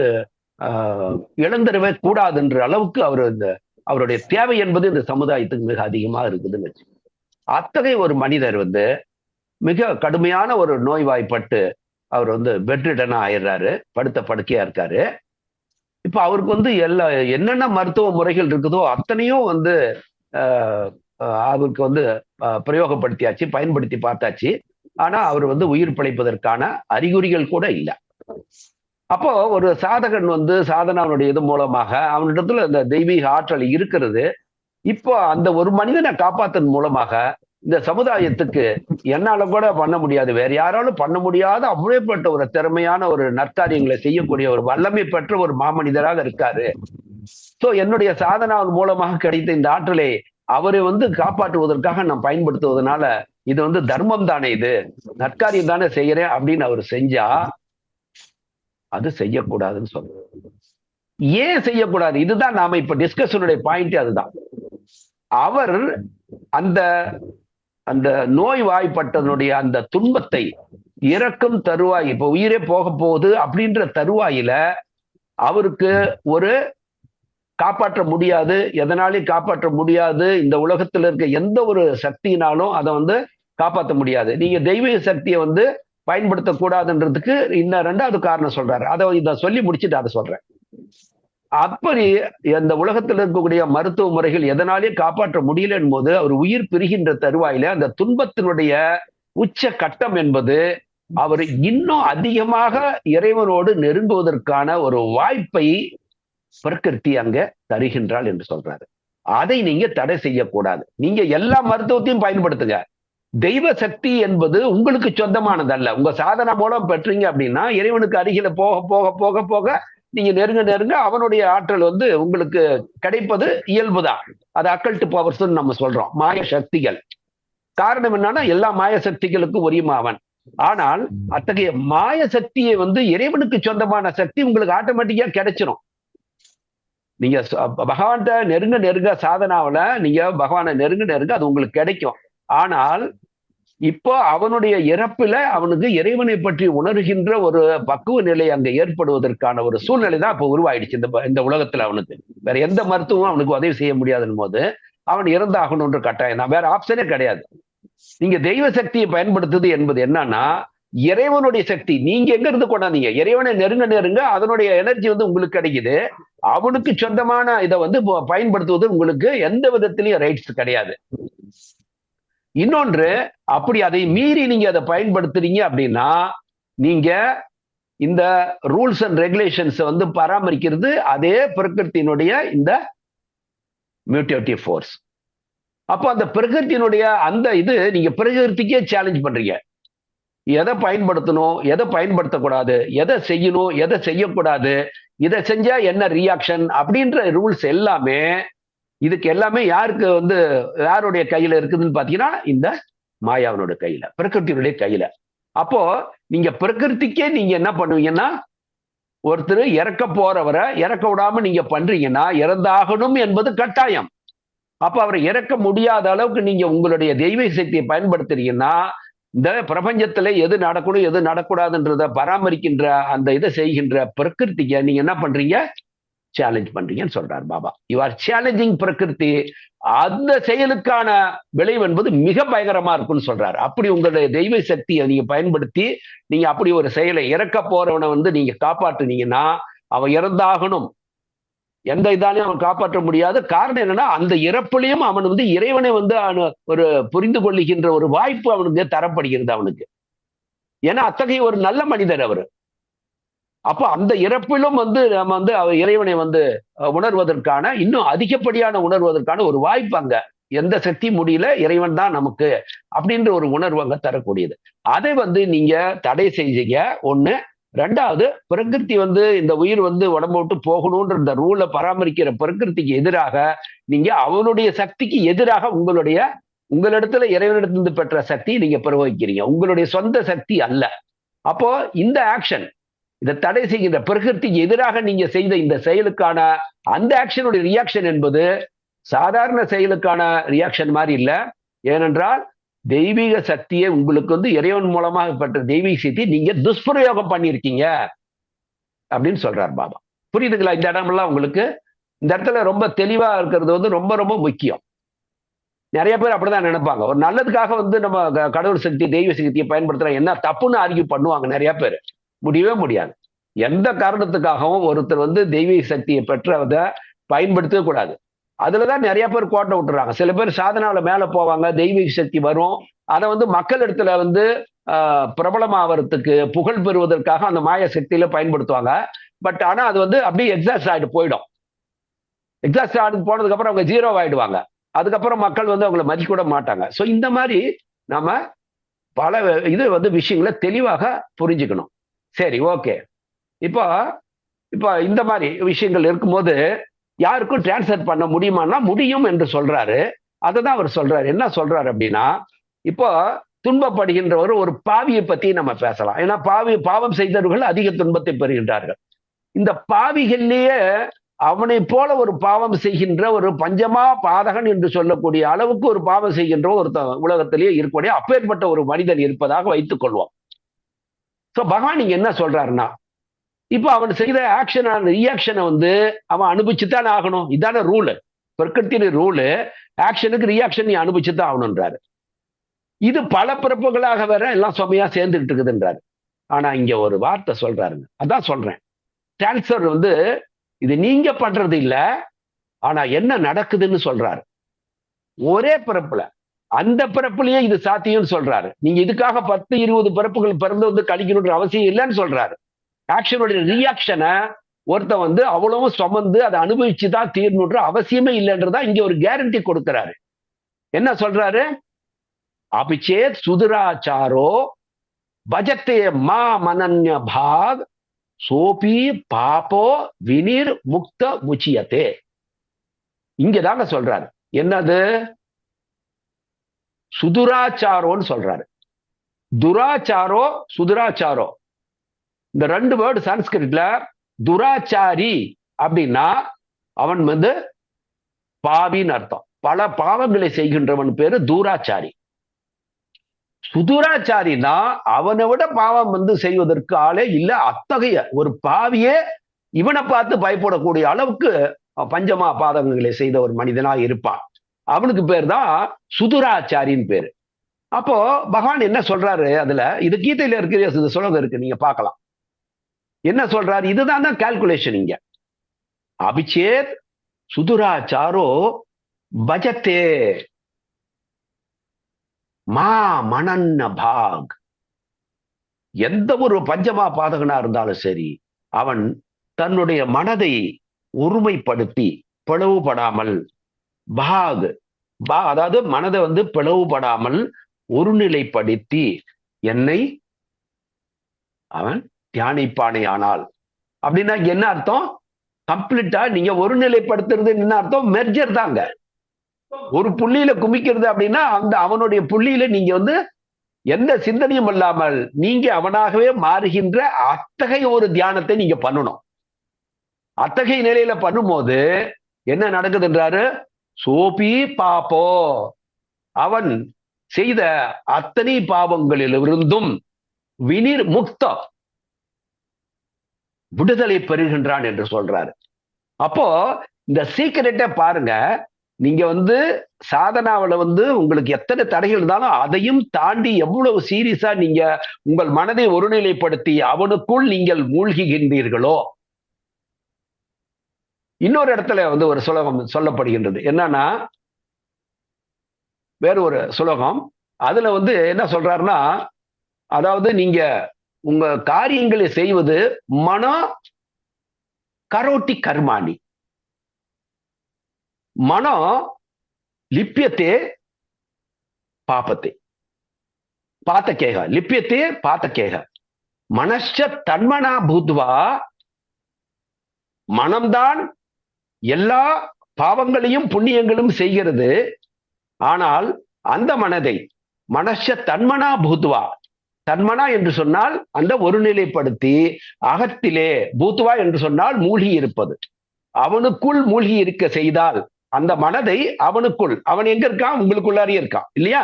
இழந்துடவே கூடாதுன்ற அளவுக்கு அவருடைய தேவை என்பது இந்த சமுதாயத்துக்கு மிக அதிகமா இருக்குதுன்னு வச்சு. அத்தகைய ஒரு மனிதர் மிக கடுமையான ஒரு நோய்வாய்ப்பட்டு அவர் பெட்ரிடனா ஆயிடுறாரு, படுத்த படுக்கையா இருக்காரு. இப்ப அவருக்கு என்னென்ன மருத்துவ முறைகள் இருக்குதோ அத்தனையும் அவருக்கு பிரயோகப்படுத்தியாச்சு, பயன்படுத்தி பார்த்தாச்சு. ஆனா அவர் உயிர் பிழைப்பதற்கான அறிகுறிகள் கூட இல்லை. அப்போ ஒரு சாதகன் சாதனாவுடைய இது மூலமாக அவனிடத்துல அந்த தெய்வீக ஆற்றல் இருக்கிறது. இப்போ அந்த ஒரு மனிதனை காப்பாத்தன் மூலமாக இந்த சமுதாயத்துக்கு என்னால கூட பண்ண முடியாது, வேற யாராலும் பண்ண முடியாத அப்படிப்பட்ட ஒரு திறமையான ஒரு நற்காரியங்களை செய்யக்கூடிய ஒரு வல்லமை பெற்ற ஒரு மாமனிதராக இருக்காரு. சோ என்னுடைய சாதனாவின் மூலமாக கிடைத்த இந்த ஆற்றலை அவரை காப்பாற்றுவதற்காக நான் பயன்படுத்துவதனால இது தர்மம் தானே, இது நற்காரியம் தானே செய்யறேன் அப்படின்னு அவர் செஞ்சா அது செய்யக்கூடாதுன்னு சொல்றேன். ஏன் செய்யக்கூடாது? இதுதான் நாம இப்ப டிஸ்கஷனுடைய பாயிண்ட். அதுதான் அவர் அந்த அந்த நோய் வாய்ப்பட்டதனுடைய அந்த துன்பத்தை இறக்கும் தருவாய், இப்ப உயிரே போக போகுது அப்படின்ற தருவாயில அவருக்கு ஒரு காப்பாற்ற முடியாது, எதனாலையும் காப்பாற்ற முடியாது, இந்த உலகத்துல இருக்க எந்த ஒரு சக்தியினாலும் அதை காப்பாற்ற முடியாது. நீங்க தெய்வீக சக்தியை பயன்படுத்தக்கூடாதுன்றதுக்கு இன்னும் ரெண்டாவது காரணம் சொல்றாரு. இதை சொல்லி முடிச்சுட்டு அதை சொல்றேன். அப்படி அந்த உலகத்தில் இருக்கக்கூடிய மருத்துவ முறைகள் எதனாலேயும் காப்பாற்ற முடியல போது அவர் உயிர் பிரிகின்ற தருவாயில அந்த துன்பத்தினுடைய உச்ச கட்டம் என்பது அவர் இன்னும் அதிகமாக இறைவனோடு நெருங்குவதற்கான ஒரு வாய்ப்பை பிரகிருதி அங்க தருகின்றாள் என்று சொல்றாரு. அதை நீங்க தடை செய்யக்கூடாது. நீங்க எல்லா மருத்துவத்தையும் பயன்படுத்துங்க. தெய்வ சக்தி என்பது உங்களுக்கு சொந்தமானதல்ல. உங்க சாதனை மூலம் பெற்றீங்க அப்படின்னா இறைவனுக்கு அருகில போக போக போக போக நீங்க நெருங்க அவனுடைய ஆற்றல் உங்களுக்கு கிடைப்பது இயல்புதான். அது அக்கல்ட் பவர்ஸ் நம்ம சொல்றோம், மாய சக்திகள். காரணம் என்னன்னா எல்லா மாய சக்திகளுக்கும் உரியமாவன். ஆனால் அத்தகைய மாய சக்தியை இறைவனுக்கு சொந்தமான சக்தி உங்களுக்கு ஆட்டோமேட்டிக்கா கிடைச்சிடும். நீங்க பகவான்கிட்ட நெருங்க சாதனாவில நீங்க பகவானை நெருங்க அது உங்களுக்கு கிடைக்கும். ஆனால் இப்போ அவனுடைய இறப்புல அவனுக்கு இறைவனை பற்றி உணர்கின்ற ஒரு பக்குவ நிலை அங்க ஏற்படுவதற்கான ஒரு சூழ்நிலை தான் இப்ப உருவாயிடுச்சு இந்த உலகத்துல. அவனுக்கு வேற எந்த மருத்துவமும் அவனுக்கு உதவி செய்ய முடியாதுன்னு போது அவன் இறந்தாகணும்ன்ற கட்டாயம் தான், வேற ஆப்ஷனே கிடையாது. நீங்க தெய்வ சக்தியை பயன்படுத்துது என்பது என்னன்னா இறைவனுடைய சக்தி. நீங்க எங்க இருந்து கொண்டாந்தீங்க? இறைவனை நெருங்க அதனுடைய எனர்ஜி உங்களுக்கு கிடைக்குது. அவனுக்கு சொந்தமான இதை பயன்படுத்துவது உங்களுக்கு எந்த விதத்திலையும் ரைட்ஸ் கிடையாது. இன்னொன்று, அப்படி அதை மீறி நீங்க அதை பயன்படுத்துறீங்க அப்படின்னா நீங்க இந்த ரூல்ஸ் அண்ட் ரெகுலேஷன்ஸ் பராமரிக்கிறது அதே பிரகிருத்தினுடைய இந்த மியூட்டேட்டிவ் ஃபோர்ஸ். அப்போ அந்த பிரகிருத்தினுடைய அந்த இது நீங்க பிரகிருதிக்கே சேலஞ்ச் பண்றீங்க. எதை பயன்படுத்தணும், எதை பயன்படுத்தக்கூடாது, எதை செய்யணும், எதை செய்யக்கூடாது, இதை செஞ்சா என்ன ரியாக்ஷன் அப்படின்ற ரூல்ஸ் எல்லாமே இதுக்கு எல்லாமே யாருக்கு யாருடைய கையில இருக்குதுன்னு பாத்தீங்கன்னா இந்த மாயாவனுடைய கையில, பிரகிருத்தினுடைய கையில. அப்போ நீங்க பிரகிருதிக்கே நீங்க என்ன பண்ணுவீங்கன்னா ஒருத்தர் இறக்க போறவரை இறக்க விடாம நீங்க பண்றீங்கன்னா இறந்தாகணும் என்பது கட்டாயம். அப்ப அவரை இறக்க முடியாத அளவுக்கு நீங்க உங்களுடைய தெய்வ சக்தியை பயன்படுத்துறீங்கன்னா இந்த பிரபஞ்சத்துல எது நடக்கணும் எது நடக்கூடாதுன்றத பராமரிக்கின்ற அந்த இதை செய்கின்ற பிரகிருதிக்க நீங்க என்ன பண்றீங்க? சேலஞ்ச் பண்றீங்கன்னு சொல்றார் பாபா. யூ ஆர் சேலஞ்சிங் பிரகிருதி. அந்த செயலுக்கான விளைவு என்பது மிக பயங்கரமா இருக்குன்னு சொல்றாரு. அப்படி உங்களுடைய தெய்வ சக்தியை நீங்க பயன்படுத்தி நீங்க அப்படி ஒரு செயலை, இறக்க போறவனை வந்து நீங்க காப்பாற்றுனீங்கன்னா அவன் இறந்தாகணும். எந்த இதாலையும் அவன் காப்பாற்ற முடியாது. காரணம் என்னன்னா, அந்த இறப்புலையும் அவன் வந்து இறைவனை வந்து ஒரு புரிந்து கொள்ளுகின்ற ஒரு வாய்ப்பு அவனுக்கு தரப்படுகிறது அவனுக்கு. ஏன்னா அத்தகைய ஒரு நல்ல மனிதர் அவரு. அப்போ அந்த இறப்பிலும் வந்து நம்ம வந்து அவர் இறைவனை வந்து உணர்வதற்கான, இன்னும் அதிகப்படியான உணர்வதற்கான ஒரு வாய்ப்பு அங்க எந்த சக்தி முடியல, இறைவன் தான் நமக்கு அப்படின்ற ஒரு உணர்வு அங்க தரக்கூடியது. அதை வந்து நீங்க தடை செஞ்சீங்க ஒண்ணு. ரெண்டாவது, பிரகிருதி வந்து இந்த உயிர் வந்து உடம்பு விட்டு போகணும்ன்ற இந்த ரூலை பராமரிக்கிற பிரகிருதிக்கு எதிராக நீங்க அவனுடைய சக்திக்கு எதிராக உங்களிடத்துல இறைவனிடத்திலிருந்து பெற்ற சக்தி நீங்க பிரயோகிக்கிறீங்க, உங்களுடைய சொந்த சக்தி அல்ல. அப்போ இந்த ஆக்ஷன், இதை தடை செய்கின்ற பிரகிருதிக்கு எதிராக நீங்க செய்த இந்த செயலுக்கான அந்த ஆக்ஷனுடைய ரியாக்ஷன் என்பது சாதாரண செயலுக்கான ரியாக்ஷன் மாதிரி இல்லை. ஏனென்றால் தெய்வீக சக்தியை உங்களுக்கு வந்து இறைவன் மூலமாக பெற்ற தெய்வீக சக்தி நீங்க துஷ்பிரயோகம் பண்ணியிருக்கீங்க அப்படின்னு சொல்றார் பாபா. புரியுதுங்களா? இந்த இடமெல்லாம் உங்களுக்கு இந்த இடத்துல ரொம்ப தெளிவா இருக்கிறது வந்து ரொம்ப ரொம்ப முக்கியம். நிறைய பேர் அப்படிதான் நினைப்பாங்க. ஒரு நல்லதுக்காக வந்து நம்ம கடவுள் சக்தி தெய்வ சக்தியை பயன்படுத்துறோம், என்ன தப்புன்னு ஆர்கியூ பண்ணுவாங்க நிறைய பேர். முடியவே முடியாது. எந்த காரணத்துக்காகவும் ஒருத்தர் வந்து தெய்வீக சக்தியை பெற்றதை பயன்படுத்தவே கூடாது. அதுலதான் நிறைய பேர் கோட்டை விட்டுறாங்க. சில பேர் சாதனால மேல போவாங்க, தெய்வீக சக்தி வரும், அதை வந்து மக்கள் இடத்துல வந்து பிரபலமாவதுக்கு புகழ் பெறுவதற்காக அந்த மாய சக்தியில பயன்படுத்துவாங்க. பட் ஆனா அது வந்து அப்படியே எக்ஸாஸ்ட் ஆகிட்டு போயிடும். எக்ஸாஸ்ட் ஆகிட்டு போனதுக்கு அப்புறம் அவங்க ஜீரோ ஆயிடுவாங்க. அதுக்கப்புறம் மக்கள் வந்து அவங்களை மதிக்க கூட மாட்டாங்க. ஸோ இந்த மாதிரி நாம பல இது வந்து விஷயங்களை தெளிவாக புரிஞ்சுக்கணும். சரி, ஓகே. இப்போ இந்த மாதிரி விஷயங்கள் இருக்கும்போது யாருக்கும் டிரான்ஸ்ஃபர் பண்ண முடியுமான்னா முடியும் என்று சொல்றாரு. அதை தான் அவர் சொல்றாரு. என்ன சொல்றாரு அப்படின்னா, இப்போ துன்பப்படுகின்றவர் ஒரு பாவியை பத்தி நம்ம பேசலாம். ஏன்னா பாவம் செய்தவர்கள் அதிக துன்பத்தை பெறுகின்றார்கள். இந்த பாவிகள்லயே அவனை போல ஒரு பாவம் செய்கின்ற ஒரு பஞ்சமா பாதகன் என்று சொல்லக்கூடிய அளவுக்கு ஒரு பாவம் செய்கின்ற ஒரு உலகத்திலேயே இருக்கக்கூடிய அப்பேற்பட்ட ஒரு மனிதன் இருப்பதாக வைத்துக் கொள்வோம். சோ பகவான் நீங்க என்ன சொல்றாருன்னா, இப்ப அவன் செய்த ஆக்ஷன் ரியாக்ஷனை வந்து அவன் அனுபவிச்சுதான் ஆகணும். இதான ரூலு, பிரகிருத்தின் ரூலு. ஆக்ஷனுக்கு ரியாக்ஷன் நீ அனுபவிச்சுதான் ஆகணும்ன்றாரு. இது பல பிறப்புகளாக வேற எல்லாம் சுமையா சேர்ந்துகிட்டு இருக்குதுன்றாரு. ஆனா இங்க ஒரு வார்த்தை சொல்றாருங்க, அதான் சொல்றேன். டிரான்ஸ்ஃபர் வந்து இது நீங்க பண்றது இல்ல, ஆனா என்ன நடக்குதுன்னு சொல்றாரு. ஒரே பிறப்புல அந்த பிறப்புலயே இது சாத்தியம்னு சொல்றாரு. நீங்க இதுக்காக 10-20 பிறப்புகள் பிறந்து வந்து கழிக்கணுன்ற அவசியம் இல்லைன்னு சொல்றாரு. ஆக்ஷனுடைய ரியாக்ஷனை ஒருத்தன் வந்து அவ்வளவும் சுமந்து அதை அனுபவிச்சுதான் தீரணுன்ற அவசியமே இல்லைன்றதா இங்க ஒரு கேரண்டி கொடுக்கிறாரு. என்ன சொல்றாரு? அபிச்சேத் சுதுராச்சாரோ பஜத்தே மா மனன்ய பாக் சோபி பாபோ வினிர் முக்த முச்சியத்தே. இங்கதாங்க சொல்றாரு. என்னது? சுதுராச்சாரோன்னு சொல்றாரு. துராச்சாரோ சுதுராச்சாரோ, இந்த ரெண்டு வேர்டு சான்ஸ்கிரிட்ல துராச்சாரி அப்படின்னா அவன் வந்து பாவின்னு அர்த்தம். பல பாவங்களை செய்கின்றவன் பேரு துராச்சாரி. சுதுராச்சாரினா அவனை விட பாவம் வந்து செய்வதற்கு ஆளே இல்ல. அத்தகைய ஒரு பாவியே இவனை பார்த்து பயப்படக்கூடிய அளவுக்கு பஞ்சமா பாதகங்களை செய்த ஒரு மனிதனா இருப்பான். அவனுக்கு பேர் தான் சுதுராச்சாரின்னு பேரு. அப்போ பகவான் என்ன சொல்றாரு? அதுல இது கீதையில இருக்கிற சொல்லுங்க இருக்கு, நீங்க பார்க்கலாம். என்ன சொல்றாரு? இதுதான் தான் கால்குலேஷன் இங்க. அபிச்சேத் சுதுராச்சாரோ பஜத்தே மா மனன்ன பாக். எந்த ஒரு பஞ்சமா பாதகனா இருந்தாலும் சரி, அவன் தன்னுடைய மனதை ஒருமைப்படுத்தி பிளவுபடாமல், பாக் அதாவது மனதை வந்து பிளவுபடாமல் ஒருநிலைப்படுத்தி என்னை அவன் தியானிப்பானே. ஆனால் அப்படின்னா என்ன அர்த்தம்? கம்ப்ளீட்டா நீங்க ஒருநிலைப்படுத்துறது என்ன அர்த்தம்? மெர்ஜர் தாங்க. ஒரு புள்ளியில குமிக்கிறது அப்படின்னா அந்த அவனுடைய புள்ளியில நீங்க வந்து எந்த சிந்தனையும் இல்லாமல் நீங்க அவனாகவே மாறுகின்ற அத்தகைய ஒரு தியானத்தை நீங்க பண்ணணும். அத்தகைய நிலையில பண்ணும்போது என்ன நடக்குதுன்றாரு? சோபி பாப்போ, அவன் செய்த அத்தனை பாவங்களிலிருந்தும் வினிர் முக்த விடுதலை பெறுகின்றான் என்று சொல்றாரு. அப்போ இந்த சீக்கிரட்டை பாருங்க, நீங்க வந்து சாதனாவில் வந்து உங்களுக்கு எத்தனை தடைகள் இருந்தாலும் அதையும் தாண்டி எவ்வளவு சீரியஸா நீங்க உங்கள் மனதை ஒருநிலைப்படுத்தி அவனுக்குள் நீங்கள் மூழ்கிகின்றீர்களோ. இன்னொரு இடத்துல வந்து ஒரு சுலோகம் சொல்லப்படுகின்றது. என்னன்னா, வேற ஒரு சுலோகம், அதுல வந்து என்ன சொல்றாருன்னா, அதாவது நீங்க உங்க காரியங்களை செய்வது மனோ கரோட்டி கர்மாணி, மனோ லிப்பியத்தே பாபத்தே பாத்தகேக, லிப்பியத்தே பாத்தகேக, மனஷ்ச தன்மனா பூத்வா, மனம்தான் எல்லா பாவங்களையும் புண்ணியங்களும் செய்கிறது. ஆனால் அந்த மனதை மனஷ்ச தன்மனா பூத்வா, தன்மனா என்று சொன்னால் அந்த ஒருநிலைப்படுத்தி, அகத்திலே பூத்வா என்று சொன்னால் மூழ்கி இருப்பது, அவனுக்குள் மூழ்கி இருக்க செய்தால் அந்த மனதை அவனுக்குள், அவன் எங்க இருக்கான்? உங்களுக்குள்ளாரே இருக்கான் இல்லையா?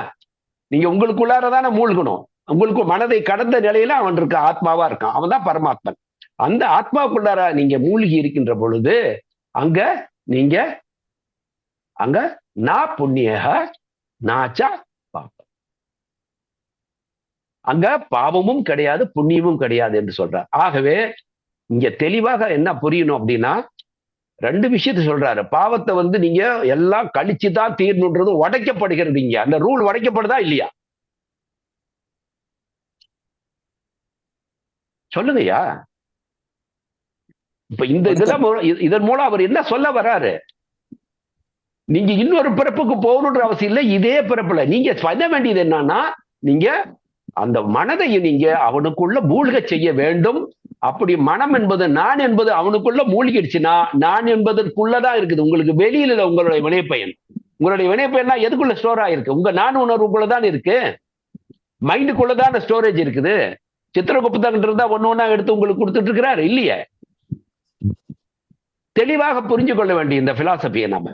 நீங்க உங்களுக்குள்ளாரதான மூழ்கணும். உங்களுக்கு மனதை கடந்த நிலையில அவன் இருக்க, ஆத்மாவா இருக்கான், அவன் தான் பரமாத்மன். அந்த ஆத்மாவுக்குள்ளார நீங்க மூழ்கி இருக்கின்ற பொழுது அங்க நீங்க அங்க நா புண்ணியக நாச்சா பாபம், அங்க பாவமும் கிடையாது புண்ணியமும் கிடையாது என்று சொல்றார். ஆகவே இங்க தெளிவாக என்ன புரியணும் அப்படின்னா, ரெண்டு விஷயத்தை சொல்றாரு. பாவத்தை வந்து நீங்க எல்லாம் கழிச்சுதான் தீர்ணுன்றது உடைக்கப்படுகிறது. இங்க அந்த ரூல் உடைக்கப்படுதா இல்லையா? சொல்லுங்கய்யா. இப்ப இந்த இதன் மூலம் அவர் என்ன சொல்ல வர்றாரு? நீங்க இன்னொரு பிறப்புக்கு போகணுன்ற அவசியம் இல்லை. இதே பிறப்புல நீங்க பண்ண வேண்டியது என்னன்னா, நீங்க அந்த மனதை நீங்க அவனுக்குள்ள மூழ்க செய்ய வேண்டும். அப்படி மனம் என்பது நான் என்பது அவனுக்குள்ள மூழ்கிடுச்சுன்னா, நான் என்பதற்குள்ளதான் இருக்குது, உங்களுக்கு வெளியில இல்லை. உங்களுடைய வினைப்பயன், உங்களுடைய வினைப்பயன்னா எதுக்குள்ள ஸ்டோர் ஆயிருக்கு? உங்க நான் உணர்வுக்குள்ளதான் இருக்கு, மைண்டுக்குள்ளதான் ஸ்டோரேஜ் இருக்குது. சித்திரகுப்தன் இருந்தா ஒண்ணு ஒண்ணா எடுத்து உங்களுக்கு கொடுத்துட்டு இருக்கிறாரு இல்லையே. தெளிவாக புரிஞ்சு கொள்ள வேண்டிய இந்த பிலாசபியை நம்ம,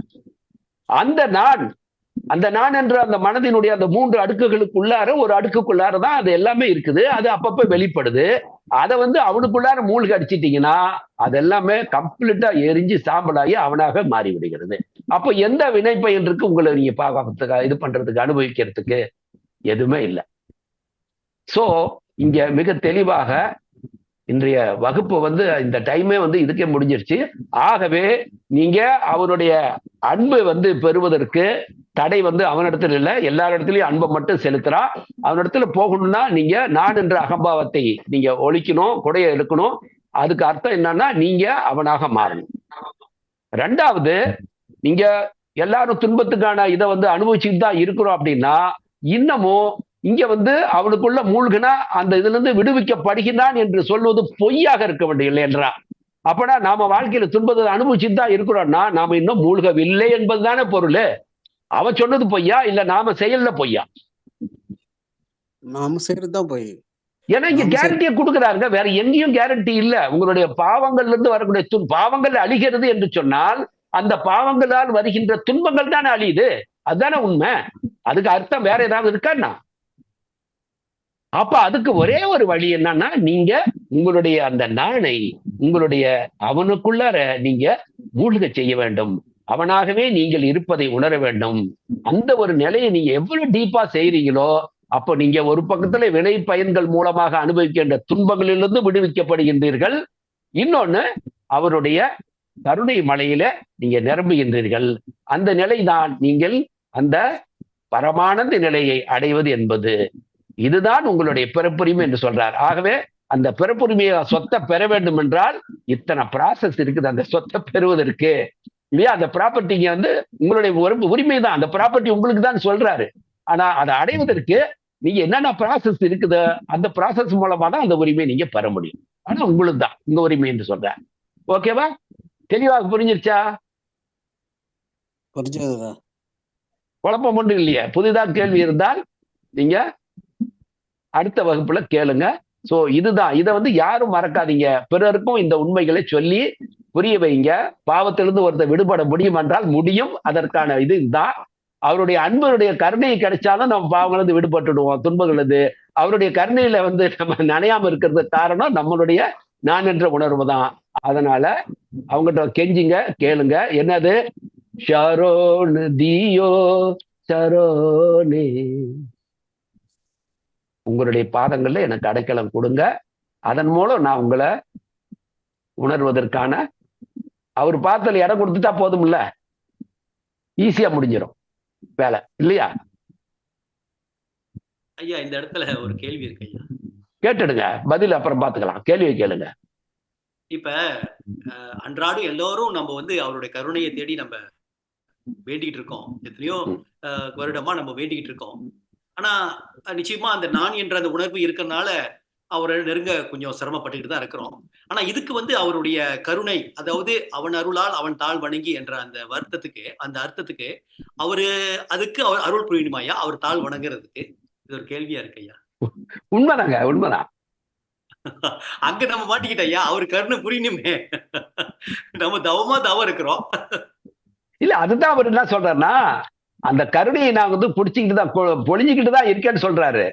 அந்த நான் என்ற அந்த மனதினுடைய அந்த 3 அடுக்குகளுக்குள்ளார ஒரு அடுக்குக்குள்ளாரதான் அது எல்லாமே இருக்குது. அது அப்பப்ப வெளிப்படுது. அதை வந்து அவனுக்குள்ளார மூழ்கி அடிச்சிட்டீங்கன்னா அது எல்லாமே கம்ப்ளீட்டா எரிஞ்சு சாம்பலாகி அவனாக மாறி விடுகிறது. அப்போ எந்த வினைப்பயன் இருக்கு உங்களை நீங்க பார்க்கறதுக்கு, இது பண்றதுக்கு, அனுபவிக்கிறதுக்கு எதுவுமே இல்லை. சோ இங்க மிக தெளிவாக இன்றைய வகுப்பு வந்து இந்த டைமே வந்து இதுக்கே முடிஞ்சிருச்சு. ஆகவே நீங்க அவருடைய அன்பு வந்து பெறுவதற்கு தடை வந்து அவனிடத்துல இல்லை, எல்லாரிடத்துலயும் அன்பை மட்டும் செலுத்துறா. அவனிடத்துல போகணும்னா நீங்க நான் என்ற அகம்பாவத்தை நீங்க ஒழிக்கணும், கொடைய எடுக்கணும். அதுக்கு அர்த்தம் என்னன்னா, நீங்க அவனாக மாறணும். ரெண்டாவது, நீங்க எல்லாரும் துன்பத்துக்கான இதை வந்து அனுபவிச்சுட்டு தான் இருக்கிறோம் அப்படின்னா, இன்னமும் இங்க வந்து அவனுக்குள்ள மூழ்கினா அந்த இதுல இருந்து விடுவிக்கப்படுகிறான் என்று சொல்வது பொய்யாக இருக்க வேண்டியதில்லை என்றா. அப்பனா நாம வாழ்க்கையில துன்பத்தை அனுபவிச்சுட்டு தான் இருக்கிறோம்னா நாம இன்னும் மூழ்கவில்லை என்பதுதானே பொருள். அவன் சொன்னது பொய்யா இல்ல நாம செயல்ல பொய்யா? நாம செய்யறதுதான் போய். ஏன்னா இங்க கேரண்டியை கொடுக்குறாங்க, வேற எங்கேயும் கேரண்டி இல்ல. உங்களுடைய பாவங்கள்ல இருந்து வரக்கூடிய பாவங்கள் அழிகிறது என்று சொன்னால் அந்த பாவங்களால் வருகின்ற துன்பங்கள் தானே அழியுது. அதுதானே உண்மை. அதுக்கு அர்த்தம் வேற ஏதாவது இருக்கான்னா? அப்ப அதுக்கு ஒரே ஒரு வழி என்னன்னா, நீங்க உங்களுடைய அந்த நாணை உங்களுடைய அவனுக்குள்ளார நீங்க மூழ்க செய்ய வேண்டும். அவனாகவே நீங்கள் இருப்பதை உணர வேண்டும். அந்த ஒரு நிலையை நீங்க எவ்வளவு டீப்பா செய்றீங்களோ அப்ப நீங்க ஒரு பக்கத்துல வினை பயன்கள் மூலமாக அனுபவிக்கின்ற துன்பங்களிலிருந்து விடுவிக்கப்படுகின்றீர்கள். இன்னொன்னு, அவருடைய கருணை மலையில நீங்க நிரம்புகின்றீர்கள். அந்த நிலைதான் நீங்கள் அந்த பரமானந்த நிலையை அடைவது என்பது. இதுதான் உங்களுடைய பிறப்புரிமை என்று சொல்றார். ஆகவே அந்த பிறப்புரிமையை சொத்தை பெற வேண்டும் என்றால் இத்தனை ப்ராசஸ் இருக்குது அந்த சொத்தை பெறுவதற்கு இல்லையா? அந்த ப்ராப்பர்ட்டிங்க வந்து உங்களுடைய உரிமை தான், அந்த ப்ராப்பர்ட்டி உங்களுக்கு தான் சொல்றாரு. ஆனா அதை அடைவதற்கு நீங்க என்னென்ன ப்ராசஸ் இருக்குது, அந்த ப்ராசஸ் மூலமா தான் அந்த உரிமையை நீங்க பெற முடியும். ஆனா உங்களுக்கு தான் உங்க உரிமை என்று சொல்றார். ஓகேவா? தெளிவாக புரிஞ்சிருச்சா? புரிஞ்சதுதா. குழப்பம் ஒன்றும் இல்லையா? புதிதாக கேள்வி இருந்தால் நீங்க அடுத்த வகுப்புல கேளுங்க. சோ இதுதான், இதை வந்து யாரும் மறக்காதீங்க. பிறருக்கும் இந்த உண்மைகளை சொல்லி புரிய வைங்க. பாவத்திலிருந்து ஒருத்தர் விடுபட முடியும் என்றால் முடியும். அதற்கான இது தான். அவருடைய அன்புடைய கருணையை கிடைச்சாலும் நம்ம பாவங்களிலிருந்து விடுபட்டுடுவோம், துன்பங்களது. அவருடைய கருணையில வந்து நம்ம நனையாம இருக்கிறது காரணம் நம்மளுடைய நான் என்ற உணர்வு தான். அதனால அவங்ககிட்ட கெஞ்சிங்க, கேளுங்க. என்னது? ஷரோன் தியோ ஷரோனே, உங்களுடைய பாதங்கள்ல எனக்கு அடைக்கலம் கொடுங்க. அதன் மூலம் நான் உங்களை உணர்வதற்கான அவர் பாதத்துல இடம் கொடுத்துட்டா போதும்ல, ஈஸியா முடிஞ்சிடும் வேலை இல்லையா? ஐயா இந்த இடத்துல ஒரு கேள்வி இருக்கு ஐயா. கேட்டுடுங்க, பதில் அப்புறம் பார்த்துக்கலாம். கேள்வியை கேளுங்க. இப்ப அன்றாடம் எல்லோரும் நம்ம வந்து அவருடைய கருணையை தேடி நம்ம வேண்டிக்கிட்டு இருக்கோம். எத்தனையோ வருடமா நம்ம வேண்டிக்கிட்டு இருக்கோம். ஆனா நிச்சயமா அந்த நான் என்ற அந்த உணர்வு இருக்கிறதுனால அவரை நெருங்க கொஞ்சம் சிரமப்பட்டுக்கிட்டு தான் இருக்கிறோம். ஆனா இதுக்கு வந்து அவருடைய கருணை, அதாவது அவன் அருளால் அவன் தாழ் வணங்கி என்ற அந்த வருத்தத்துக்கு, அந்த அர்த்தத்துக்கு அவரு அதுக்கு அவர் அருள் புரியணுமாயா? அவர் தாழ் வணங்குறதுக்கு? இது ஒரு கேள்வியா இருக்கு ஐயா. உண்மைதாங்க, உண்மைதான். அங்க நம்ம மாட்டிக்கிட்ட ஐயா, அவர் கருணை புரியணுமே. நம்ம தவம் இருக்கிறோம். இல்ல, அதுதான் அவர் என்ன சொல்றாருன்னா, அந்த கருணையை நான் வந்து பிடிச்சிக்கிட்டு தான் பொழிஞ்சுக்கிட்டு தான் இருக்கேன்னு சொல்றாரு.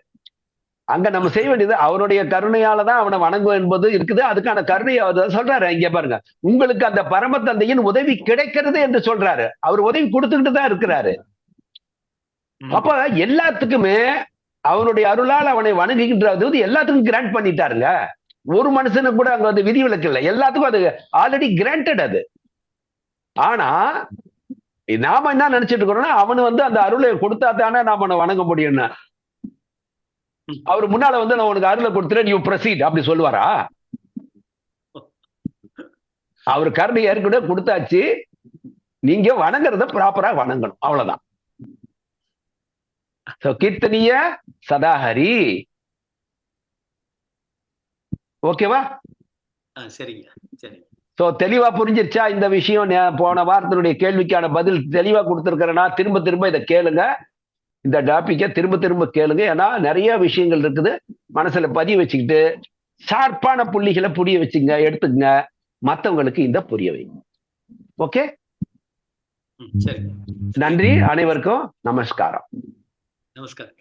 அங்க நம்ம செய்ய வேண்டியது அவருடைய கருணையாலதான் அவனை வணங்குவோம் என்பது இருக்குது. அதுக்கான கருணையை அவர் சொல்றாரு. இங்க பாருங்க, உங்களுக்கு அந்த பரம தந்தையின் உதவி கிடைக்கிறது என்று சொல்றாரு. அவர் உதவி கொடுத்துக்கிட்டு தான் இருக்கிறாரு. அப்ப எல்லாத்துக்குமே அவனுடைய அருளால் அவனை வணங்குகின்றது எல்லாத்துக்கும் கிராண்ட் பண்ணிட்டாருங்க. ஒரு மனுஷனுக்கு கூட அங்க வந்து விதிவிலக்கு இல்லை, எல்லாத்துக்கும் அது ஆல்ரெடி கிராண்டட் அது. ஆனா நாம என்ன நினைச்சிட்டு இருக்கிறோம்னா, அவனு வந்து அந்த அருளை கொடுத்தா தானே நாம அவனை வணங்க முடியும்னு. அவர் முன்னால வந்து நான் உனக்கு அருளை கொடுத்துறேன், நீ ப்ரொசீட் அப்படி சொல்லுவாரா? அவர் கருணை ஏற்கனவே கொடுத்தாச்சு, நீங்க வணங்குறத ப்ராப்பரா வணங்கணும், அவ்வளவுதான். கீர்த்தனிய சதாஹரி. ஓகேவா? சரிங்க, சரி. சோ தெளிவா புரிஞ்சிருச்சா இந்த விஷயம்? போன வாரத்தினுடைய கேள்விக்கான பதில் தெளிவா கொடுத்திருக்கிறேன்னா திரும்ப திரும்ப இதை கேளுங்க. இந்த டாபிக்கை திரும்ப திரும்ப கேளுங்க. ஏன்னா நிறைய விஷயங்கள் இருக்குது, மனசுல பதிய வச்சுக்கிட்டு ஷார்ப்பான புள்ளிகளை புரிய வச்சுங்க, எடுத்துங்க, மற்றவங்களுக்கு இந்த புரிய வைங்க. ஓகே, சரி. நன்றி. அனைவருக்கும் நமஸ்காரம். நமஸ்காரம்.